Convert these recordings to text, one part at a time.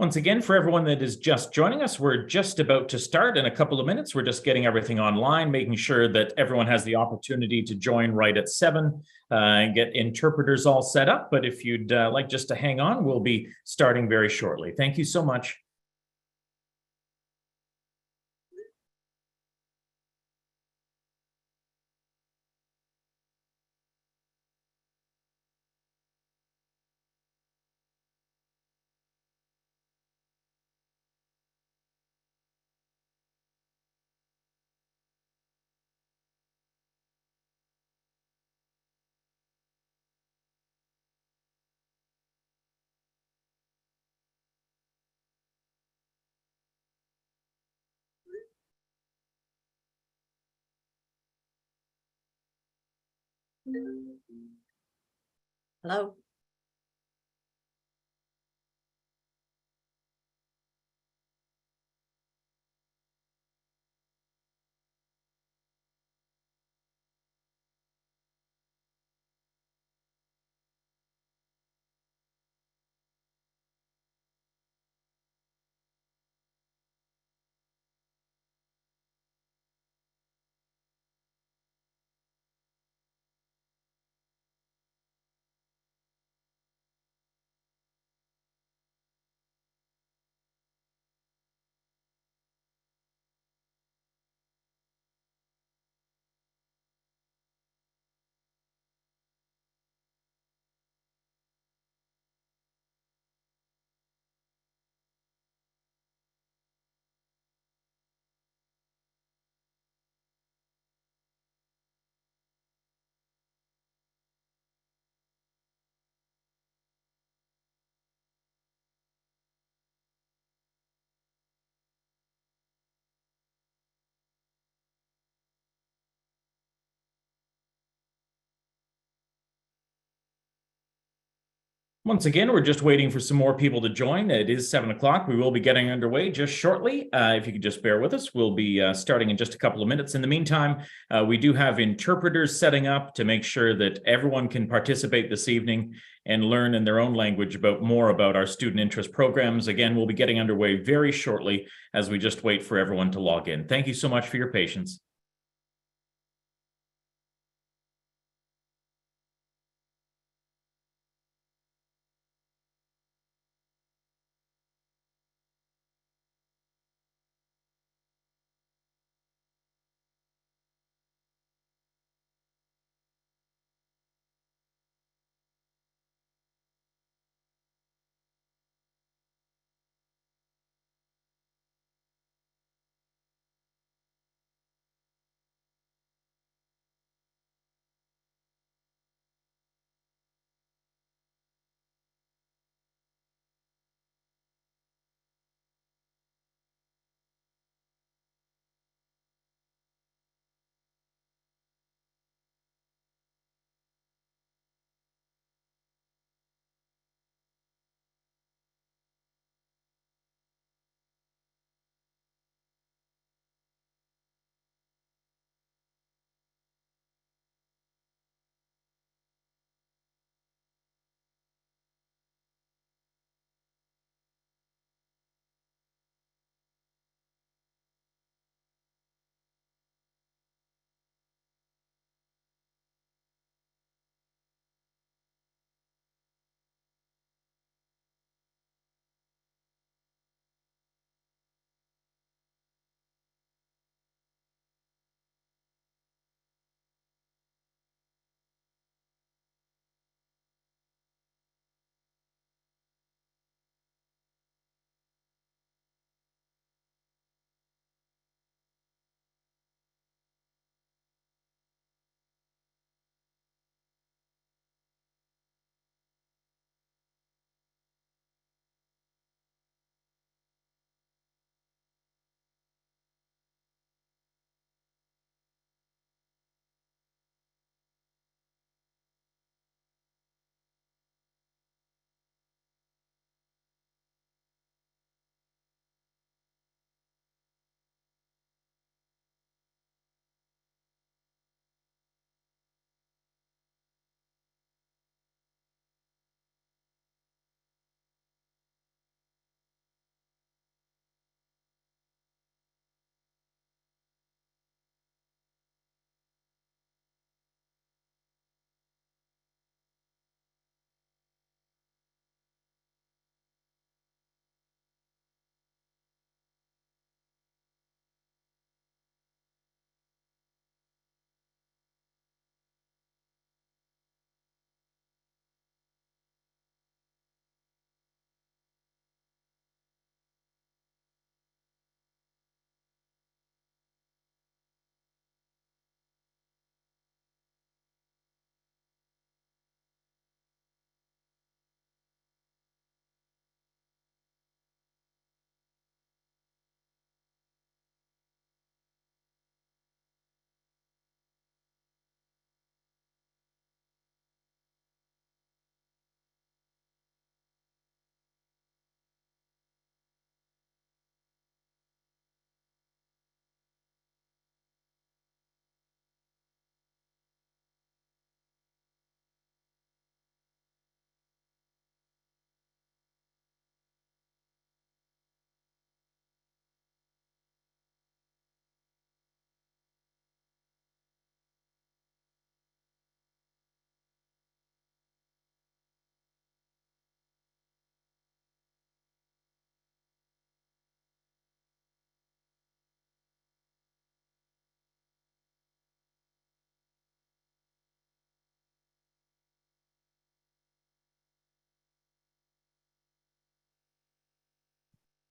Once again, for everyone that is just joining us, we're just about to start in a couple of minutes. We're just getting everything online, making sure that everyone has the opportunity to join right at 7 and get interpreters all set up. But if you'd like just to hang on, we'll be starting very shortly. Thank you so much. Hello. Once again, we're just waiting for some more people to join. It is 7 o'clock. We will be getting underway just shortly. If you could just bear with us, we'll be starting in just a couple of minutes. In the meantime, we do have interpreters setting up to make sure that everyone can participate this evening and learn in their own language more about our student interest programs. Again, we'll be getting underway very shortly as we just wait for everyone to log in. Thank you so much for your patience.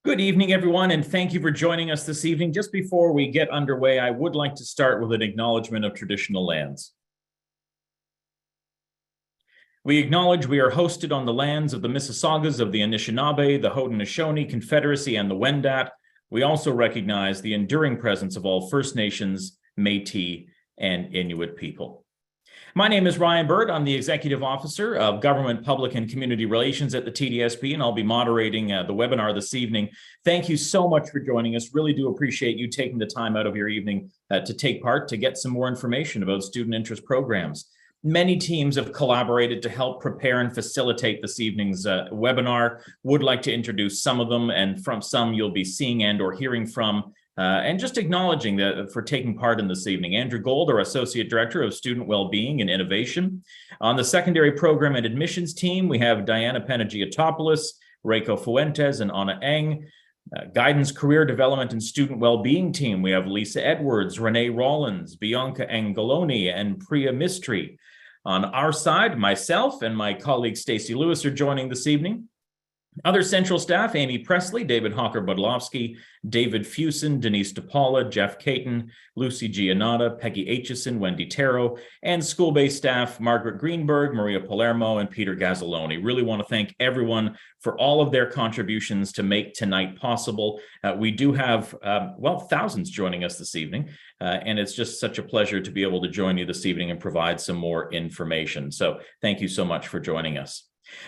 Good evening, everyone, and thank you for joining us this evening. Just before we get underway, I would like to start with an acknowledgement of traditional lands. We acknowledge we are hosted on the lands of the Mississaugas of the Anishinaabe, the Haudenosaunee Confederacy, and the Wendat. We also recognize the enduring presence of all First Nations, Métis, and Inuit people. My name is Ryan Bird. I'm the Executive Officer of Government, Public, and Community Relations at the TDSB, and I'll be moderating the webinar this evening. Thank you so much for joining us. Really do appreciate you taking the time out of your evening to take part, to get some more information about student interest programs. Many teams have collaborated to help prepare and facilitate this evening's webinar. Would like to introduce some of them, and from some you'll be seeing and or hearing from. And just acknowledging that for taking part in this evening. Andrew Gold, our Associate Director of Student Wellbeing and Innovation. On the Secondary Program and Admissions team, we have Diana Panagiotopoulos, Reiko Fuentes, and Anna Eng. Guidance, Career Development, and Student Wellbeing team, we have Lisa Edwards, Renee Rollins, Bianca Angoloni, and Priya Mistry. On our side, myself and my colleague Stacey Lewis are joining this evening. Other central staff, Amy Presley, David Hawker-Budlowski, David Fusen, Denise DePaula, Jeff Caton, Lucy Giannotta, Peggy Aitchison, Wendy Taro, and school-based staff, Margaret Greenberg, Maria Palermo, and Peter Gazzaloni. Really want to thank everyone for all of their contributions to make tonight possible. We do have, thousands joining us this evening, and it's just such a pleasure to be able to join you this evening and provide some more information. So thank you so much for joining us.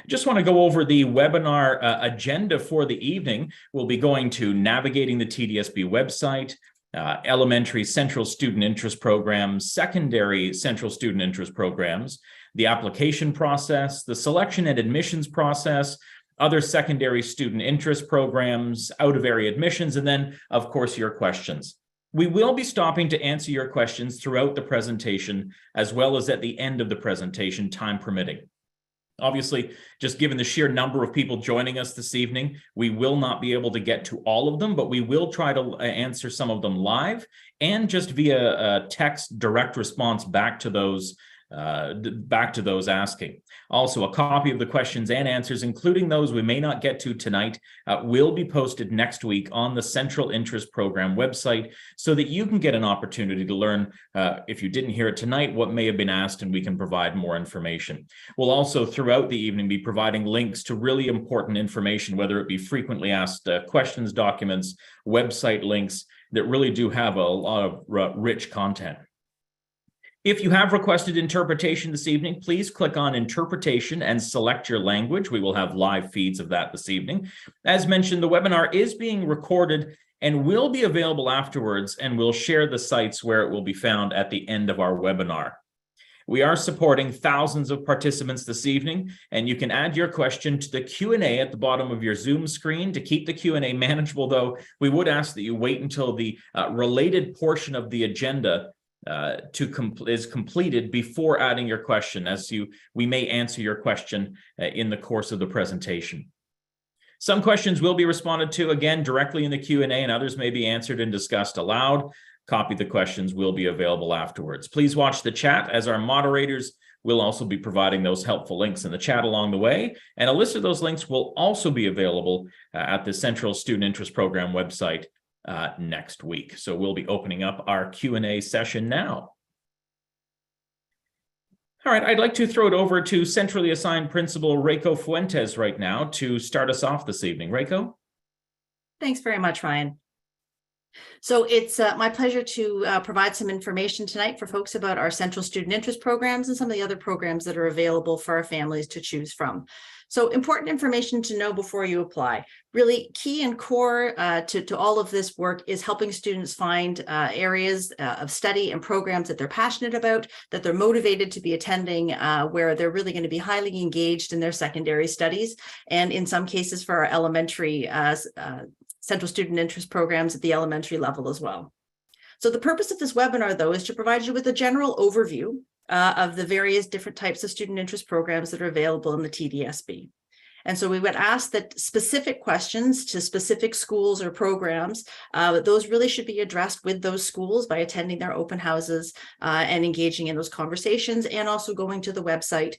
Just want to go over the webinar agenda for the evening. We'll be going to navigating the TDSB website, elementary central student interest programs, secondary central student interest programs, the application process, the selection and admissions process, other secondary student interest programs, out-of-area admissions, and then, of course, your questions. We will be stopping to answer your questions throughout the presentation, as well as at the end of the presentation, time permitting. Obviously, just given the sheer number of people joining us this evening, we will not be able to get to all of them, but we will try to answer some of them live and just via text direct response back to those asking. Also, a copy of the questions and answers, including those we may not get to tonight, will be posted next week on the Central Interest Program website so that you can get an opportunity to learn, if you didn't hear it tonight, what may have been asked, and we can provide more information. We'll also, throughout the evening, be providing links to really important information, whether it be frequently asked questions documents, website links that really do have a lot of rich content. If you have requested interpretation this evening, please click on interpretation and select your language. We will have live feeds of that this evening. As mentioned, the webinar is being recorded and will be available afterwards, and we'll share the sites where it will be found at the end of our webinar. We are supporting thousands of participants this evening, and you can add your question to the Q&A at the bottom of your Zoom screen. To keep the Q&A manageable, though, we would ask that you wait until the related portion of the agenda is completed before adding your question, as we may answer your question in the course of the presentation. Some questions will be responded to again directly in the Q&A, and others may be answered and discussed aloud. Copy of the questions will be available afterwards. Please watch the chat, as our moderators will also be providing those helpful links in the chat along the way, and a list of those links will also be available at the Central Student Interest Program website next week. So we'll be opening up our Q&A session now. All right, I'd like to throw it over to centrally assigned principal Reiko Fuentes right now to start us off this evening. Reiko? Thanks very much, Ryan. So it's my pleasure to provide some information tonight for folks about our Central Student Interest Programs and some of the other programs that are available for our families to choose from. So important information to know before you apply. Really key and core to all of this work is helping students find areas of study and programs that they're passionate about, that they're motivated to be attending, where they're really going to be highly engaged in their secondary studies, and in some cases for our elementary Central Student Interest Programs at the elementary level as well. So the purpose of this webinar, though, is to provide you with a general overview of the various different types of student interest programs that are available in the TDSB. And so we would ask that specific questions to specific schools or programs, those really should be addressed with those schools by attending their open houses and engaging in those conversations, and also going to the website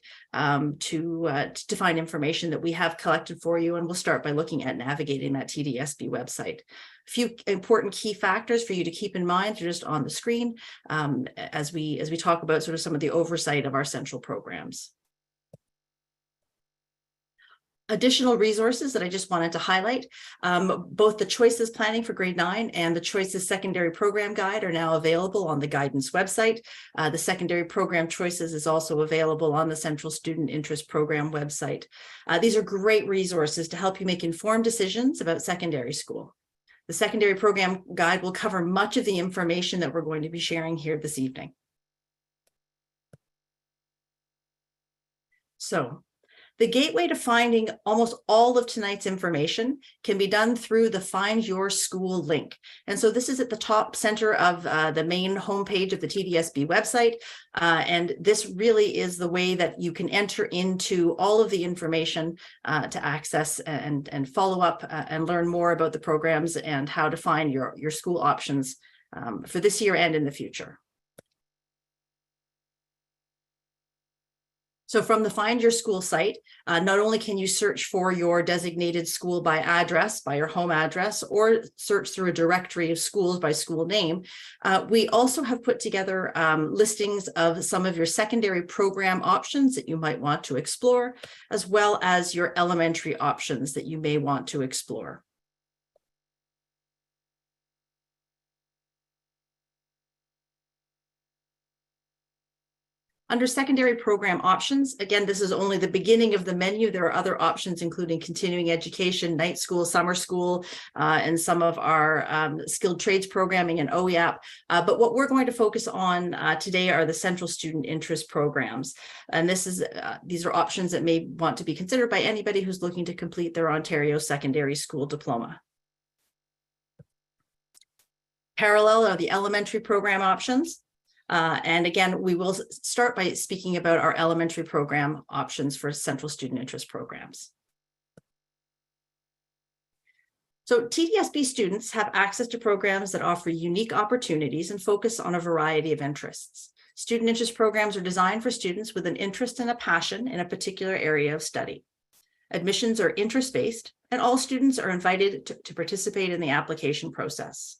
to find information that we have collected for you. And we'll start by looking at navigating that TDSB website. A few important key factors for you to keep in mind are just on the screen as we talk about sort of some of the oversight of our central programs. Additional resources that I just wanted to highlight, both the Choices Planning for Grade 9 and the Choices Secondary Program Guide are now available on the guidance website. The Secondary Program Choices is also available on the Central Student Interest Program website. These are great resources to help you make informed decisions about secondary school. The Secondary Program Guide will cover much of the information that we're going to be sharing here this evening. So, the gateway to finding almost all of tonight's information can be done through the Find Your School link. And so this is at the top center of the main homepage of the TDSB website. And this really is the way that you can enter into all of the information to access and follow up and learn more about the programs and how to find your school options for this year and in the future. So from the Find Your School site, not only can you search for your designated school by address, by your home address, or search through a directory of schools by school name, we also have put together listings of some of your secondary program options that you might want to explore, as well as your elementary options that you may want to explore. Under secondary program options, again, this is only the beginning of the menu. There are other options, including continuing education, night school, summer school, and some of our skilled trades programming and OEAP. But what we're going to focus on today are the Central Student Interest programs. And these are options that may want to be considered by anybody who's looking to complete their Ontario Secondary School Diploma. Parallel are the elementary program options. And again, we will start by speaking about our elementary program options for Central Student Interest programs. So TDSB students have access to programs that offer unique opportunities and focus on a variety of interests. Student interest programs are designed for students with an interest and a passion in a particular area of study. Admissions are interest-based, and all students are invited to participate in the application process.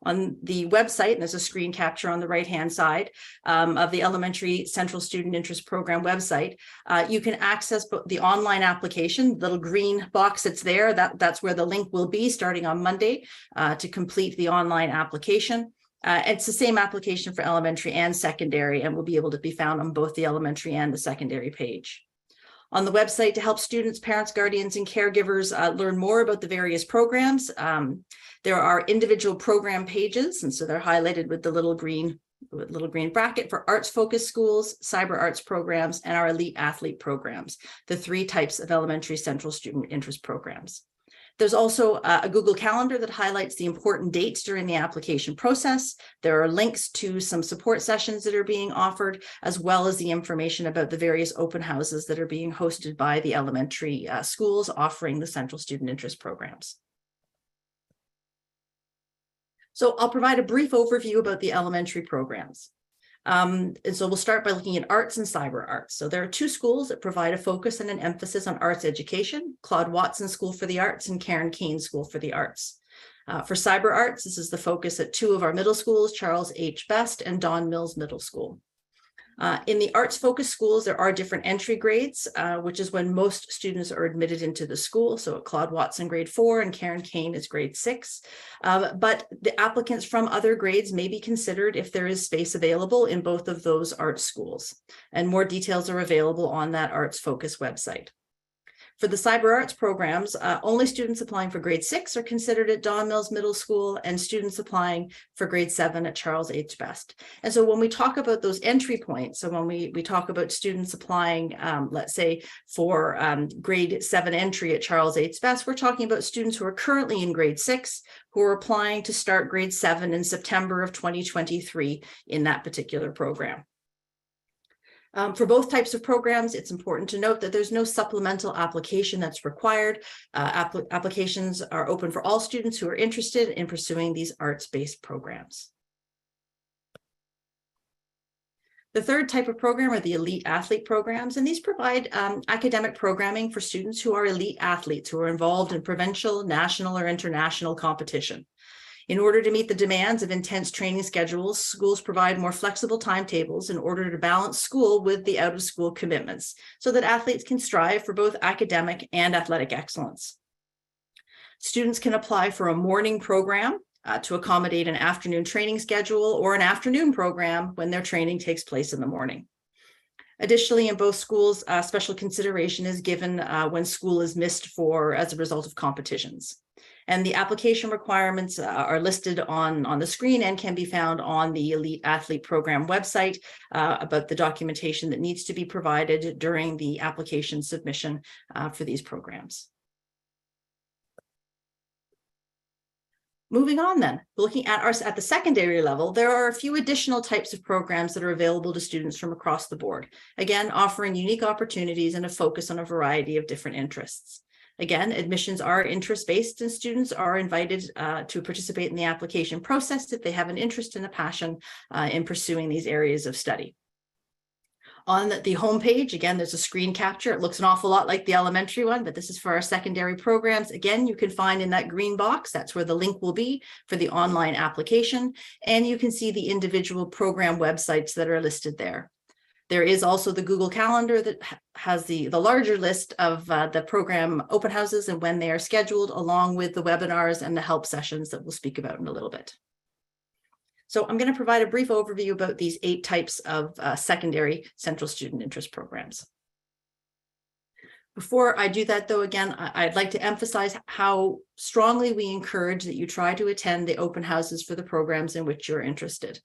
On the website, and there's a screen capture on the right-hand side of the Elementary Central Student Interest Program website, you can access the online application, the little green box that's there. That's where the link will be starting on Monday to complete the online application. It's the same application for elementary and secondary, and will be able to be found on both the elementary and the secondary page. On the website, to help students, parents, guardians, and caregivers learn more about the various programs, there are individual program pages, and so they're highlighted with the little green bracket for arts-focused schools, cyber arts programs, and our elite athlete programs, the 3 types of elementary central student interest programs. There's also a Google Calendar that highlights the important dates during the application process. There are links to some support sessions that are being offered, as well as the information about the various open houses that are being hosted by the elementary schools offering the Central Student Interest programs. So I'll provide a brief overview about the elementary programs. And so we'll start by looking at arts and cyber arts. So there are 2 schools that provide a focus and an emphasis on arts education: Claude Watson School for the Arts and Karen Kane School for the Arts. For cyber arts, this is the focus at 2 of our middle schools, Charles H. Best and Don Mills Middle School. In the arts-focused schools, there are different entry grades, which is when most students are admitted into the school. So at Claude Watson, grade 4, and Karen Kane is grade 6. But the applicants from other grades may be considered if there is space available in both of those arts schools. And more details are available on that arts-focused website. For the cyber arts programs, only students applying for grade 6 are considered at Don Mills Middle School, and students applying for grade 7 at Charles H. Best. And so when we talk about those entry points, so when we talk about students applying, let's say for grade 7 entry at Charles H. Best, we're talking about students who are currently in grade 6, who are applying to start grade 7 in September of 2023 in that particular program. For both types of programs, it's important to note that there's no supplemental application that's required. Applications are open for all students who are interested in pursuing these arts-based programs. The third type of program are the elite athlete programs, and these provide academic programming for students who are elite athletes who are involved in provincial, national, or international competition. In order to meet the demands of intense training schedules, schools provide more flexible timetables in order to balance school with the out-of-school commitments so that athletes can strive for both academic and athletic excellence. Students can apply for a morning program to accommodate an afternoon training schedule or an afternoon program when their training takes place in the morning. Additionally, in both schools, special consideration is given when school is missed as a result of competitions. And the application requirements are listed on the screen and can be found on the Elite Athlete Program website about the documentation that needs to be provided during the application submission for these programs. Moving on then, looking at the secondary level, there are a few additional types of programs that are available to students from across the board, again, offering unique opportunities and a focus on a variety of different interests. Again, admissions are interest-based and students are invited to participate in the application process if they have an interest and a passion in pursuing these areas of study. On the homepage, again, there's a screen capture. It looks an awful lot like the elementary one, but this is for our secondary programs. Again, you can find in that green box, that's where the link will be for the online application. And you can see the individual program websites that are listed there. There is also the Google Calendar that has the larger list of the program open houses and when they are scheduled, along with the webinars and the help sessions that we'll speak about in a little bit. So I'm going to provide a brief overview about these 8 types of secondary central student interest programs. Before I do that, though, again, I'd like to emphasize how strongly we encourage that you try to attend the open houses for the programs in which you're interested.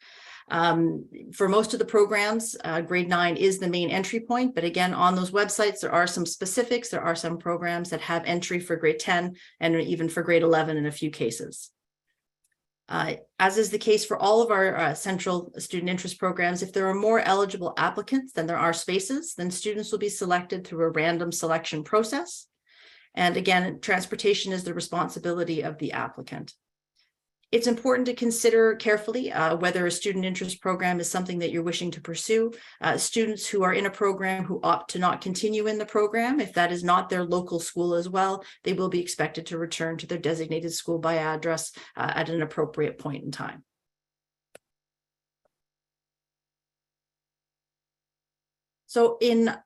For most of the programs, grade 9 is the main entry point, but again, on those websites, there are some specifics. There are some programs that have entry for grade 10 and even for grade 11 in a few cases. As is the case for all of our central student interest programs, if there are more eligible applicants than there are spaces, then students will be selected through a random selection process. And again, transportation is the responsibility of the applicant. It's important to consider carefully whether a student interest program is something that you're wishing to pursue. Students who are in a program who opt to not continue in the program, if that is not their local school as well, they will be expected to return to their designated school by address at an appropriate point in time. So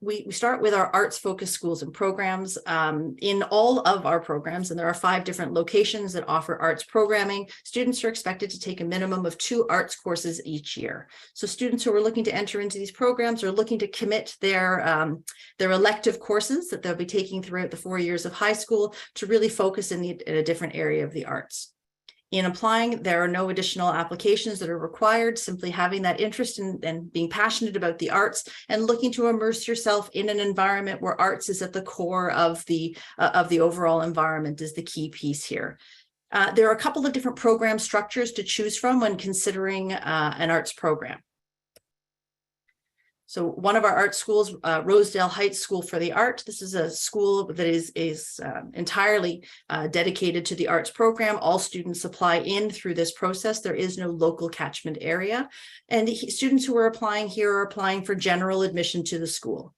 we start with our arts-focused schools and programs. In all of our programs, and there are 5 different locations that offer arts programming, students are expected to take a minimum of 2 arts courses each year. So students who are looking to enter into these programs are looking to commit their elective courses that they'll be taking throughout the 4 years of high school to really focus in a different area of the arts. In applying, there are no additional applications that are required, simply having that interest and being passionate about the arts and looking to immerse yourself in an environment where arts is at the core of the overall environment is the key piece here. There are a couple of different program structures to choose from when considering an arts program. So one of our art schools, Rosedale Heights School for the Art. This is a school that is entirely dedicated to the arts program. All students apply in through this process. There is no local catchment area. And the students who are applying here are applying for general admission to the school.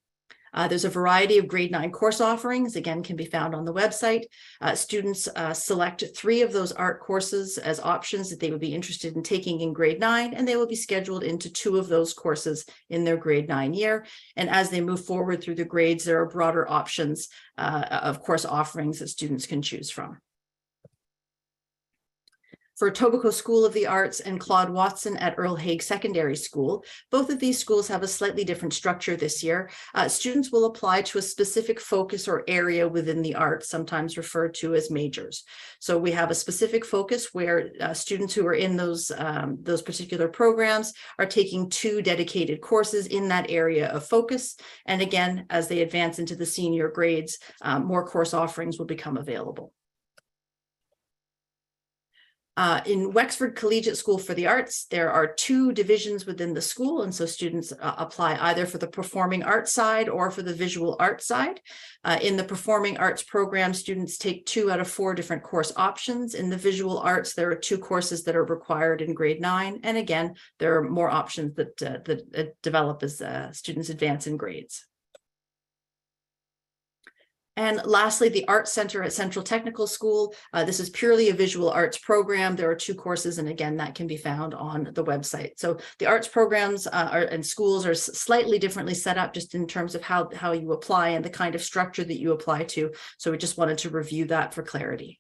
There's a variety of grade 9 course offerings, again, can be found on the website. Students select 3 of those art courses as options that they would be interested in taking in grade 9, and they will be scheduled into 2 of those courses in their grade 9 year. And as they move forward through the grades, there are broader options of course offerings that students can choose from. For Etobicoke School of the Arts and Claude Watson at Earl Hague Secondary School, both of these schools have a slightly different structure this year. Students will apply to a specific focus or area within the arts, sometimes referred to as majors. So we have a specific focus where students who are in those particular programs are taking 2 dedicated courses in that area of focus. And again, as they advance into the senior grades, more course offerings will become available. In Wexford Collegiate School for the Arts, there are 2 divisions within the school, and so students apply either for the performing arts side or for the visual arts side. In the performing arts program, students take 2 out of 4 different course options. In the visual arts, there are 2 courses that are required in grade 9, and again, there are more options that develop as students advance in grades. And lastly, the Arts Center at Central Technical School. This is purely a visual arts program. There are 2 courses, and again, that can be found on the website. So the arts programs and schools are slightly differently set up just in terms of how you apply and the kind of structure that you apply to. So we just wanted to review that for clarity.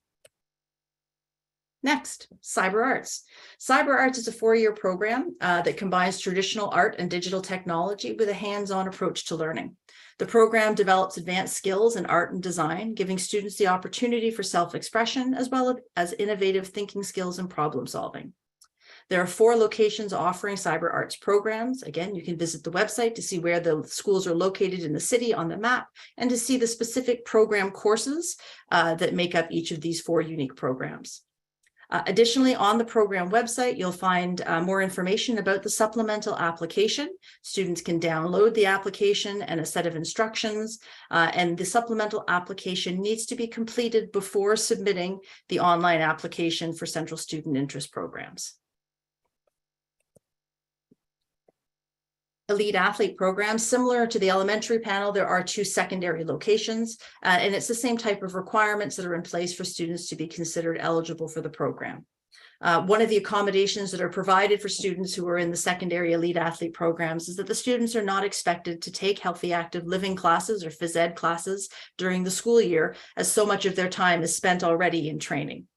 Next, Cyber Arts. Cyber Arts is a 4-year program that combines traditional art and digital technology with a hands-on approach to learning. The program develops advanced skills in art and design, giving students the opportunity for self-expression as well as innovative thinking skills and problem solving. There are 4 locations offering cyber arts programs. Again, you can visit the website to see where the schools are located in the city on the map and to see the specific program courses that make up each of these 4 unique programs. Additionally, on the program website, you'll find more information about the supplemental application. Students can download the application and a set of instructions, and the supplemental application needs to be completed before submitting the online application for Central Student Interest programs. Elite athlete programs, similar to the elementary panel, there are 2 secondary locations, and it's the same type of requirements that are in place for students to be considered eligible for the program. One of the accommodations that are provided for students who are in the secondary elite athlete programs is that the students are not expected to take healthy active living classes or phys ed classes during the school year, as so much of their time is spent already in training.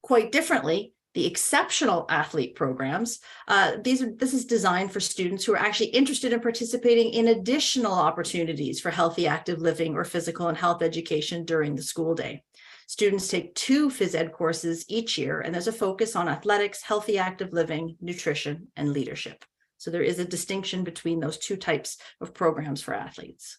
Quite differently, the exceptional athlete programs, this is designed for students who are actually interested in participating in additional opportunities for healthy active living or physical and health education during the school day. Students take 2 phys ed courses each year, and there's a focus on athletics, healthy active living, nutrition, and leadership. So there is a distinction between those 2 types of programs for athletes.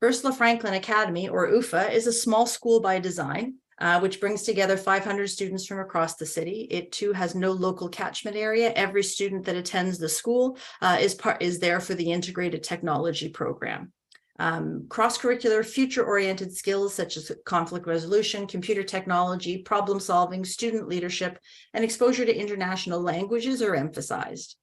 Ursula Franklin Academy, or UFA, is a small school by design, which brings together 500 students from across the city. It too has no local catchment area. Every student that attends the school is there for the integrated technology program. Cross-curricular, future-oriented skills such as conflict resolution, computer technology, problem solving, student leadership, and exposure to international languages are emphasized.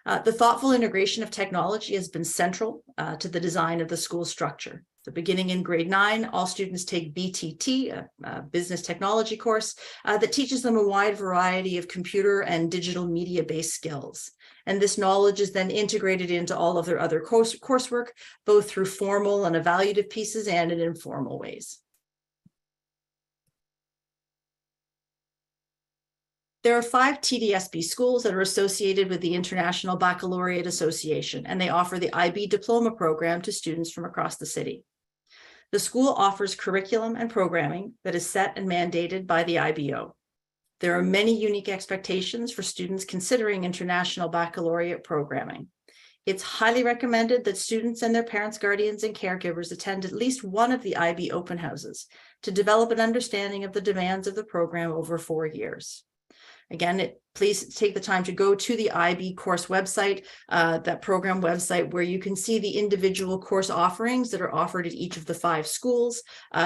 The thoughtful integration of technology has been central to the design of the school structure. So beginning in grade 9, all students take BTT, a business technology course, that teaches them a wide variety of computer and digital media-based skills. And this knowledge is then integrated into all of their other coursework, both through formal and evaluative pieces and in informal ways. There are 5 TDSB schools that are associated with the International Baccalaureate Association, and they offer the IB diploma program to students from across the city. The school offers curriculum and programming that is set and mandated by the IBO. There are many unique expectations for students considering international baccalaureate programming. It's highly recommended that students and their parents, guardians, and caregivers attend at least one of the IB open houses to develop an understanding of the demands of the program over 4 years. Again, please take the time to go to the IB course website, that program website, where you can see the individual course offerings that are offered at each of the 5 schools.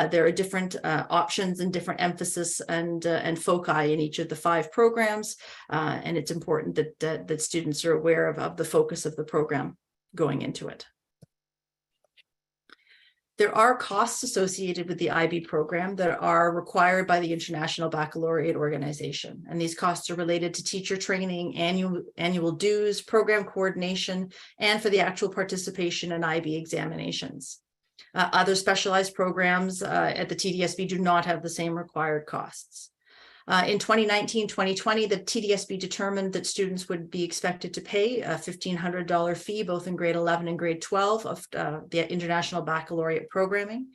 There are different options and different emphasis and foci in each of the 5 programs, and it's important that students are aware of the focus of the program going into it. There are costs associated with the IB program that are required by the International Baccalaureate Organization. And these costs are related to teacher training, annual dues, program coordination, and for the actual participation in IB examinations. Other specialized programs at the TDSB do not have the same required costs. In 2019-2020, the TDSB determined that students would be expected to pay a $1,500 fee, both in grade 11 and grade 12 of the International Baccalaureate programming.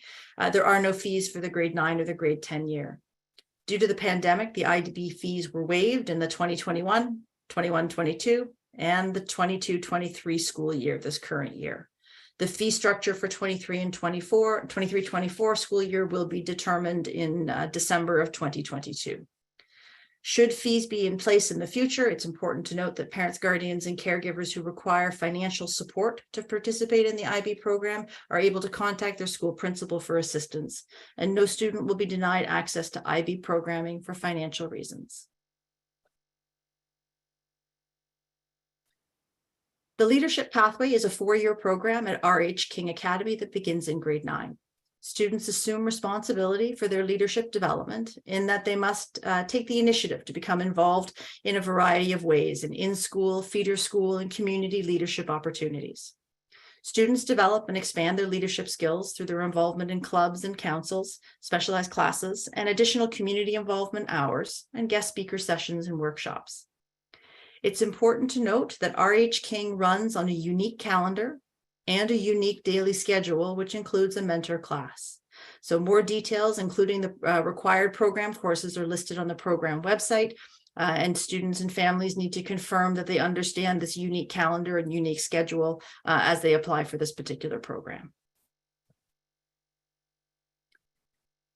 There are no fees for the grade 9 or the grade 10 year. Due to the pandemic, the IB fees were waived in the 2021, 21-22, and the 22-23 school year, this current year. The fee structure for 23-24 school year will be determined in December of 2022. Should fees be in place in the future, it's important to note that parents, guardians, and caregivers who require financial support to participate in the IB program are able to contact their school principal for assistance, and no student will be denied access to IB programming for financial reasons. The Leadership Pathway is a 4-year program at RH King Academy that begins in grade 9. Students assume responsibility for their leadership development in that they must take the initiative to become involved in a variety of ways in school, feeder school, and community leadership opportunities. Students develop and expand their leadership skills through their involvement in clubs and councils, specialized classes, and additional community involvement hours, and guest speaker sessions and workshops. It's important to note that RH King runs on a unique calendar and a unique daily schedule, which includes a mentor class. So more details, including the required program courses, are listed on the program website, and students and families need to confirm that they understand this unique calendar and unique schedule as they apply for this particular program.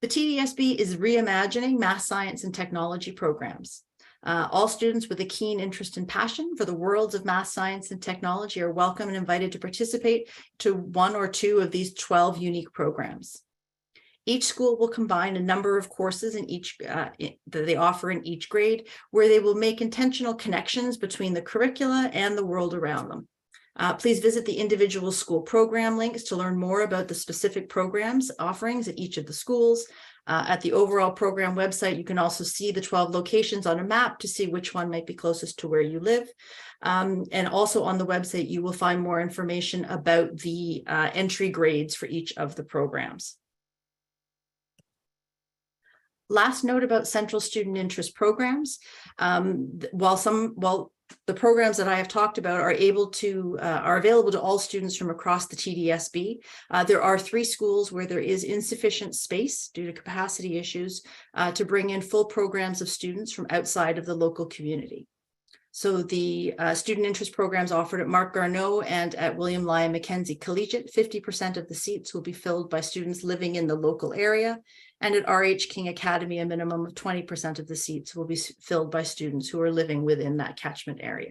The TDSB is reimagining math, science, and technology programs. All students with a keen interest and passion for the worlds of math, science, and technology are welcome and invited to participate to one or two of these 12 unique programs. Each school will combine a number of courses in each that they offer in each grade, where they will make intentional connections between the curricula and the world around them. Please visit the individual school program links to learn more about the specific programs offerings at each of the schools. At the overall program website, you can also see the 12 locations on a map to see which one might be closest to where you live. And also on the website, you will find more information about the entry grades for each of the programs. Last note about Central Student Interest programs. While the programs that I have talked about are available to all students from across the TDSB, there are 3 schools where there is insufficient space due to capacity issues to bring in full programs of students from outside of the local community. So the student interest programs offered at Mark Garneau and at William Lyon Mackenzie Collegiate, 50% of the seats will be filled by students living in the local area. And at RH King Academy, a minimum of 20% of the seats will be filled by students who are living within that catchment area.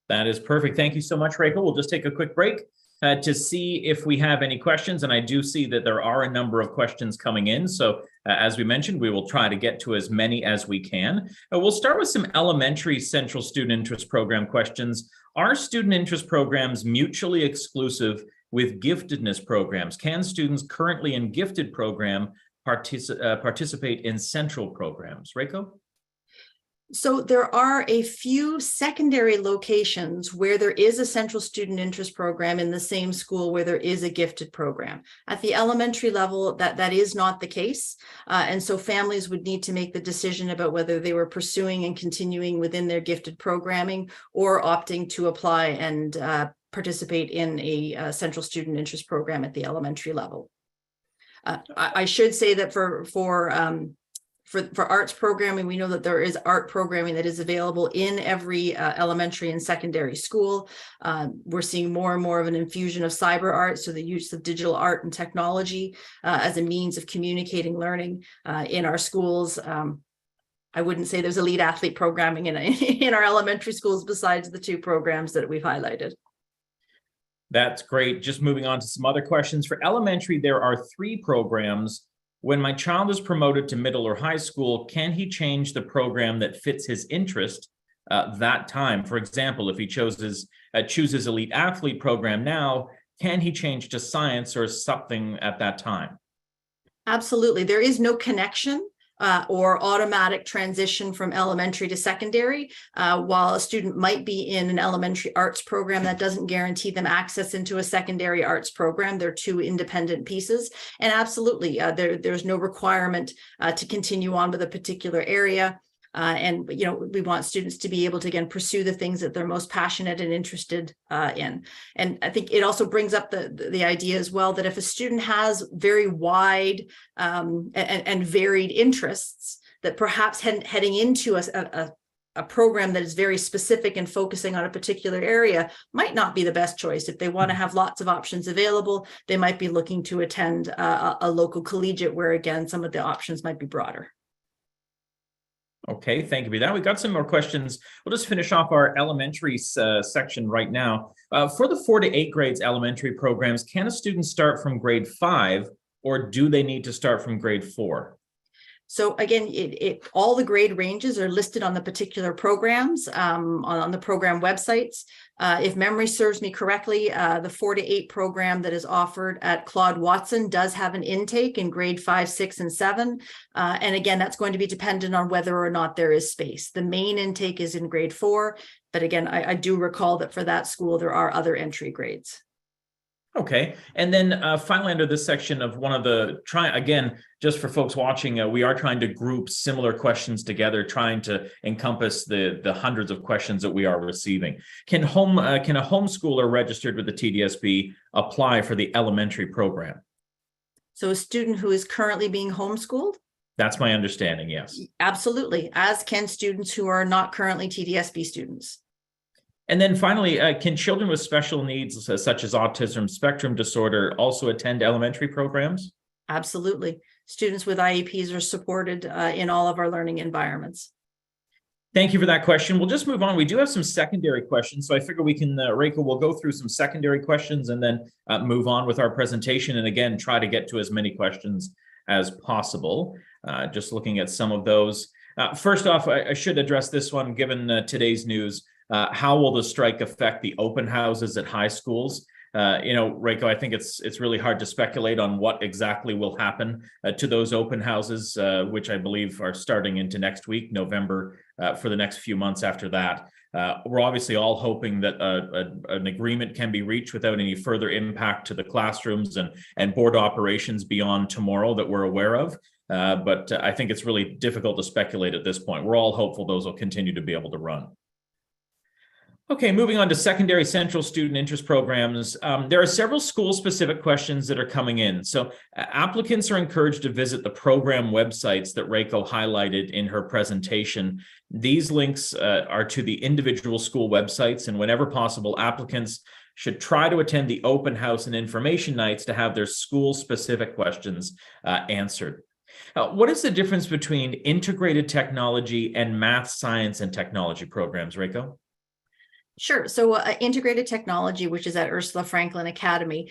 That is perfect. Thank you so much, Rachel. We'll just take a quick break to see if we have any questions. And I do see that there are a number of questions coming in. So as we mentioned, we will try to get to as many as we can. We'll start with some elementary Central Student Interest Program questions. Are student interest programs mutually exclusive with giftedness programs? Can students currently in gifted program participate in central programs? Reiko? So there are a few secondary locations where there is a Central Student Interest Program in the same school where there is a gifted program. At the elementary level, that is not the case. And so families would need to make the decision about whether they were pursuing and continuing within their gifted programming or opting to apply and participate in a Central Student Interest Program at the elementary level. I should say that for arts programming, we know that there is art programming that is available in every elementary and secondary school. We're seeing more and more of an infusion of cyber art, so the use of digital art and technology as a means of communicating learning in our schools. I wouldn't say there's elite athlete programming in our elementary schools besides the 2 programs that we've highlighted. That's great. Just moving on to some other questions. For elementary, there are 3 programs. When my child is promoted to middle or high school, can he change the program that fits his interest that time? For example, if he chooses elite athlete program now, can he change to science or something at that time? Absolutely. There is no connection or automatic transition from elementary to secondary. While a student might be in an elementary arts program, that doesn't guarantee them access into a secondary arts program. They're 2 independent pieces. And absolutely, there's no requirement to continue on with a particular area. And we want students to be able to, again, pursue the things that they're most passionate and interested in. And I think it also brings up the idea as well that if a student has very wide and varied interests, that perhaps heading into a program that is very specific and focusing on a particular area might not be the best choice. If they want to have lots of options available, they might be looking to attend a local collegiate where, again, some of the options might be broader. Okay, thank you for that. We've got some more questions. We'll just finish off our elementary section right now. For the 4 to 8 grades elementary programs, can a student start from grade 5, or do they need to start from grade 4? So again, all the grade ranges are listed on the particular programs on the program websites. If memory serves me correctly, the 4 to 8 program that is offered at Claude Watson does have an intake in grade 5, 6, and 7. And again, that's going to be dependent on whether or not there is space. The main intake is in grade 4, but again, I do recall that for that school, there are other entry grades. Okay. And then finally, under this section of one of the, again, just for folks watching, we are trying to group similar questions together, trying to encompass the hundreds of questions that we are receiving. Can a homeschooler registered with the TDSB apply for the elementary program? So a student who is currently being homeschooled? That's my understanding, yes. Absolutely, as can students who are not currently TDSB students. And then finally, can children with special needs, such as autism spectrum disorder, also attend elementary programs? Absolutely. Students with IEPs are supported in all of our learning environments. Thank you for that question. We'll just move on. We do have some secondary questions, so I figure we can, Rachel, we'll go through some secondary questions and then move on with our presentation, and again, try to get to as many questions as possible. Just looking at some of those. First off, I should address this one, given today's news. How will the strike affect the open houses at high schools? Rachel, I think it's really hard to speculate on what exactly will happen to those open houses, which I believe are starting into next week, November, for the next few months after that. We're obviously all hoping that an agreement can be reached without any further impact to the classrooms and board operations beyond tomorrow that we're aware of. But I think it's really difficult to speculate at this point. We're all hopeful those will continue to be able to run. Okay, moving on to secondary central student interest programs. There are several school-specific questions that are coming in. So applicants are encouraged to visit the program websites that Reiko highlighted in her presentation. These links are to the individual school websites, and whenever possible, applicants should try to attend the open house and information nights to have their school-specific questions answered. What is the difference between integrated technology and math, science, and technology programs, Reiko? Sure. So integrated technology, which is at Ursula Franklin Academy,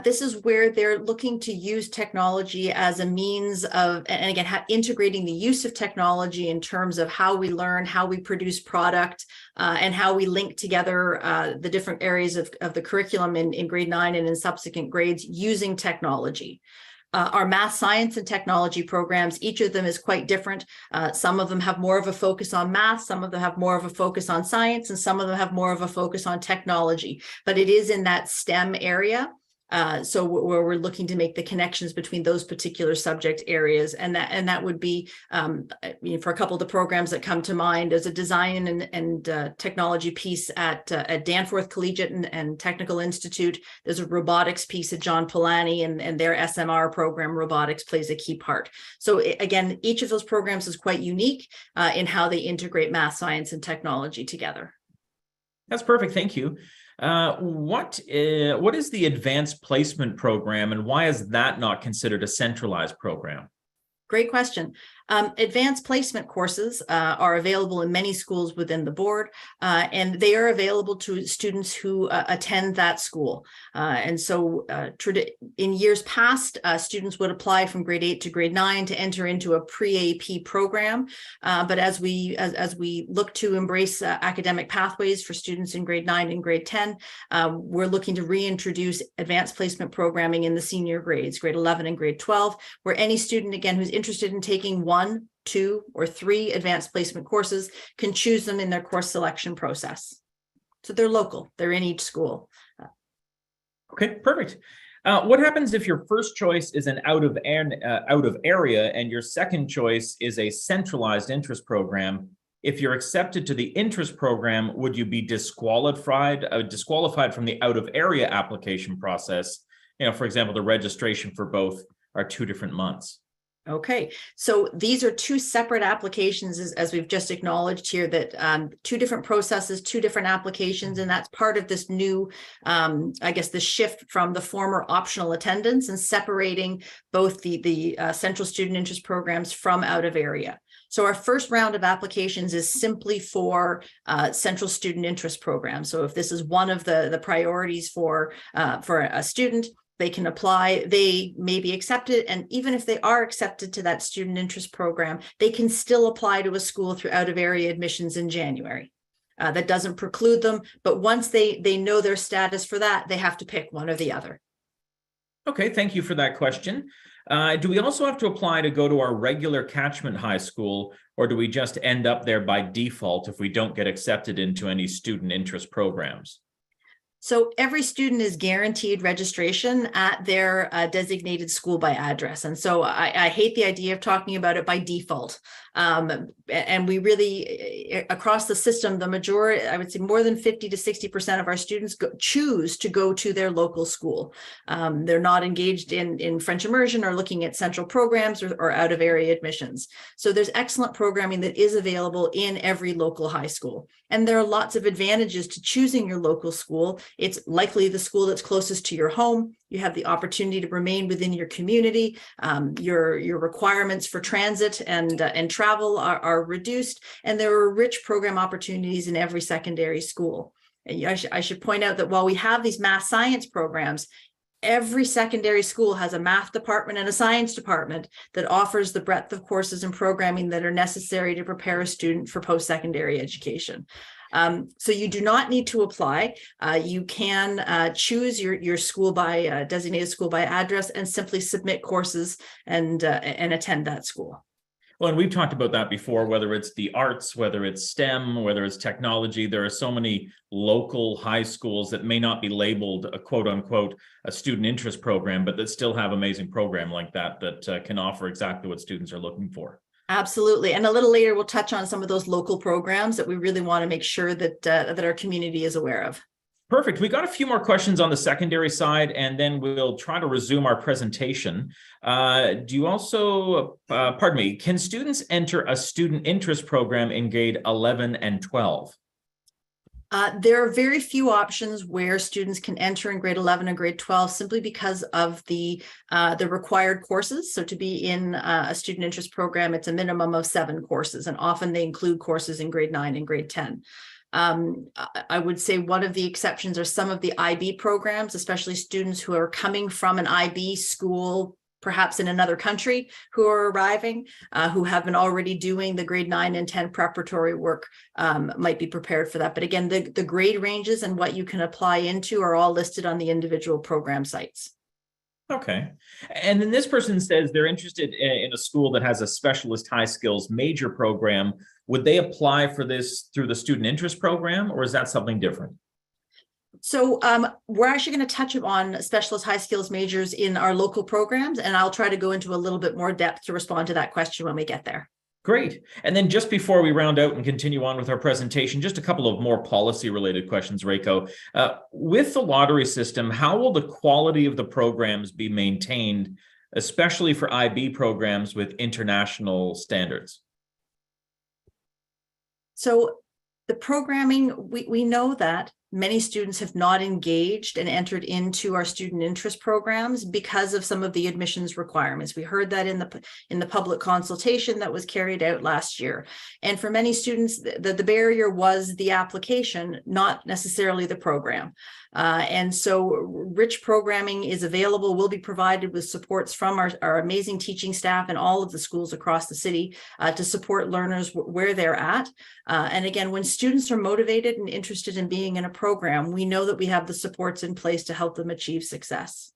this is where they're looking to use technology as a means of, and again, integrating the use of technology in terms of how we learn, how we produce product, and how we link together the different areas of the curriculum in grade 9 and in subsequent grades using technology. Our math, science, and technology programs, each of them is quite different. Some of them have more of a focus on math, some of them have more of a focus on science, and some of them have more of a focus on technology. But it is in that STEM area. So where we're looking to make the connections between those particular subject areas, and that would be for a couple of the programs that come to mind, as a design and technology piece at Danforth Collegiate and Technical Institute. There's a robotics piece at John Polanyi, and their SMR program, robotics, plays a key part. So again, each of those programs is quite unique in how they integrate math, science, and technology together. That's perfect. Thank you. What is the advanced placement program, and why is that not considered a centralized program? Great question. Advanced placement courses are available in many schools within the board, and they are available to students who attend that school. And so in years past, students would apply from grade 8 to grade 9 to enter into a pre-AP program. But as we look to embrace academic pathways for students in grade 9 and grade 10, we're looking to reintroduce advanced placement programming in the senior grades, grade 11 and grade 12, where any student, again, who's interested in taking 1, 2, or 3 advanced placement courses can choose them in their course selection process. So they're local, they're in each school. Okay, perfect. What happens if your first choice is an out of area and your second choice is a centralized interest program? If you're accepted to the interest program, would you be disqualified from the out of area application process? For example, the registration for both are 2 different months. Okay, so these are two separate applications, as we've just acknowledged here, that two different processes, two different applications, and that's part of this new, I guess, the shift from the former optional attendance and separating both the central student interest programs from out of area. So our first round of applications is simply for central student interest programs. So if this is one of the priorities for a student, they can apply, they may be accepted, and even if they are accepted to that student interest program, they can still apply to a school through out of area admissions in January. That doesn't preclude them, but once they know their status for that, they have to pick one or the other. Okay, thank you for that question. Do we also have to apply to go to our regular catchment high school, or do we just end up there by default if we don't get accepted into any student interest programs? So every student is guaranteed registration at their designated school by address. And so I hate the idea of talking about it by default. And we really, across the system, the majority, I would say more than 50 to 60% of our students choose to go to their local school. They're not engaged in French immersion or looking at central programs or out of area admissions. So there's excellent programming that is available in every local high school. And there are lots of advantages to choosing your local school. It's likely the school that's closest to your home. You have the opportunity to remain within your community. Your requirements for transit and travel are reduced, and there are rich program opportunities in every secondary school. And I should point out that while we have these math science programs, every secondary school has a math department and a science department that offers the breadth of courses and programming that are necessary to prepare a student for post-secondary education. So you do not need to apply. You can choose your school by designated school by address and simply submit courses and attend that school. Well, and we've talked about that before, whether it's the arts, whether it's STEM, whether it's technology. There are so many local high schools that may not be labeled a quote unquote a student interest program, but that still have amazing program like that can offer exactly what students are looking for. Absolutely. And a little later, we'll touch on some of those local programs that we really want to make sure that our community is aware of. Perfect. We got a few more questions on the secondary side, and then we'll try to resume our presentation. Do you also, pardon me, can students enter a student interest program in grade 11 and 12? There are very few options where students can enter in grade 11 and grade 12 simply because of the required courses. So to be in a student interest program, it's a minimum of 7 courses, and often they include courses in grade 9 and grade 10. I would say one of the exceptions are some of the IB programs, especially students who are coming from an IB school, perhaps in another country, who are arriving, who have been already doing the grade 9 and 10 preparatory work, might be prepared for that. But again, the grade ranges and what you can apply into are all listed on the individual program sites. Okay. And then this person says they're interested in a school that has a specialist high skills major program. Would they apply for this through the student interest program, or is that something different? So we're actually going to touch on specialist high skills majors in our local programs, and I'll try to go into a little bit more depth to respond to that question when we get there. Great. And then just before we round out and continue on with our presentation, just a couple of more policy related questions, Reiko. With the lottery system, how will the quality of the programs be maintained, especially for IB programs with international standards? So the programming, we know that many students have not engaged and entered into our student interest programs because of some of the admissions requirements. We heard that in the public consultation that was carried out last year. And for many students, the barrier was the application, not necessarily the program. And so rich programming is available, will be provided with supports from our amazing teaching staff and all of the schools across the city to support learners where they're at. And again, when students are motivated and interested in being in a program, we know that we have the supports in place to help them achieve success.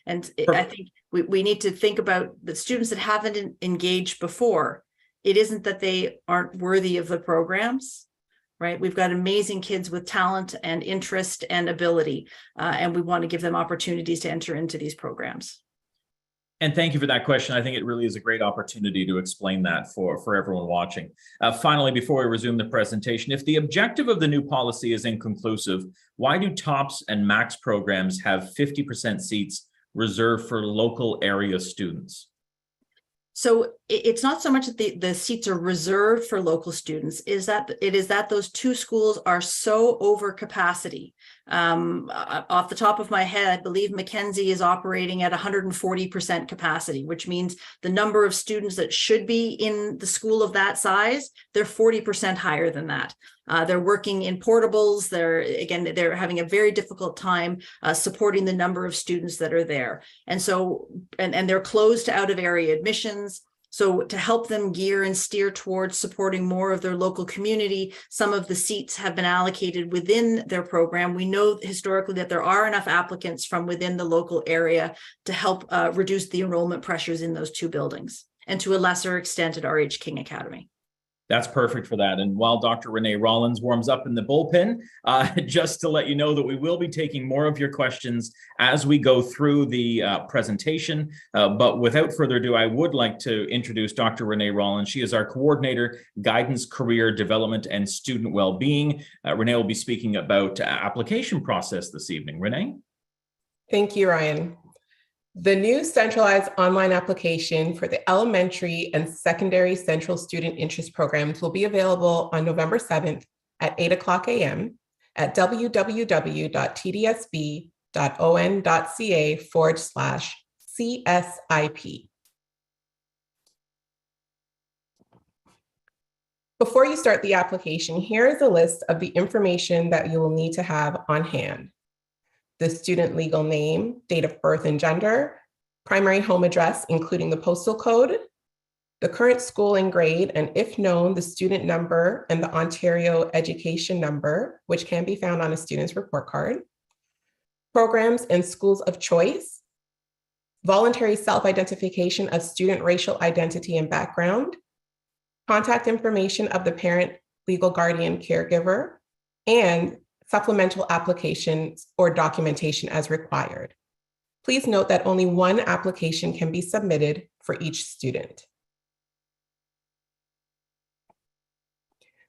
And I think we need to think about the students that haven't engaged before. It isn't that they aren't worthy of the programs. Right? We've got amazing kids with talent and interest and ability, and we want to give them opportunities to enter into these programs. And thank you for that question. I think it really is a great opportunity to explain that for everyone watching. Finally, before we resume the presentation, if the objective of the new policy is inconclusive, why do TOPS and MAX programs have 50% seats reserved for local area students? So it's not so much that the seats are reserved for local students, is that it is that those two schools are so over capacity. Off the top of my head, I believe Mackenzie is operating at 140% capacity, which means the number of students that should be in the school of that size, they're 40% higher than that. They're working in portables. They're having a very difficult time supporting the number of students that are there. And so, and they're closed to out of area admissions. So to help them gear and steer towards supporting more of their local community, some of the seats have been allocated within their program. We know historically that there are enough applicants from within the local area to help reduce the enrollment pressures in those two buildings, and to a lesser extent at R.H. King Academy. That's perfect for that. And while Dr. Renee Rollins warms up in the bullpen, just to let you know that we will be taking more of your questions as we go through the presentation. But without further ado, I would like to introduce Dr. Renee Rollins. She is our coordinator, guidance, career development, and student well-being. Renee will be speaking about application process this evening. Renee? Thank you, Ryan. The new centralized online application for the elementary and secondary central student interest programs will be available on November 7th at 8:00 a.m. at www.tdsb.on.ca/CSIP. Before you start the application, here is a list of the information that you will need to have on hand: the student legal name, date of birth and gender, primary home address, including the postal code, the current school and grade, and if known, the student number and the Ontario education number, which can be found on a student's report card, programs and schools of choice, voluntary self-identification of student racial identity and background, contact information of the parent, legal guardian, caregiver, and supplemental applications or documentation as required. Please note that only one application can be submitted for each student.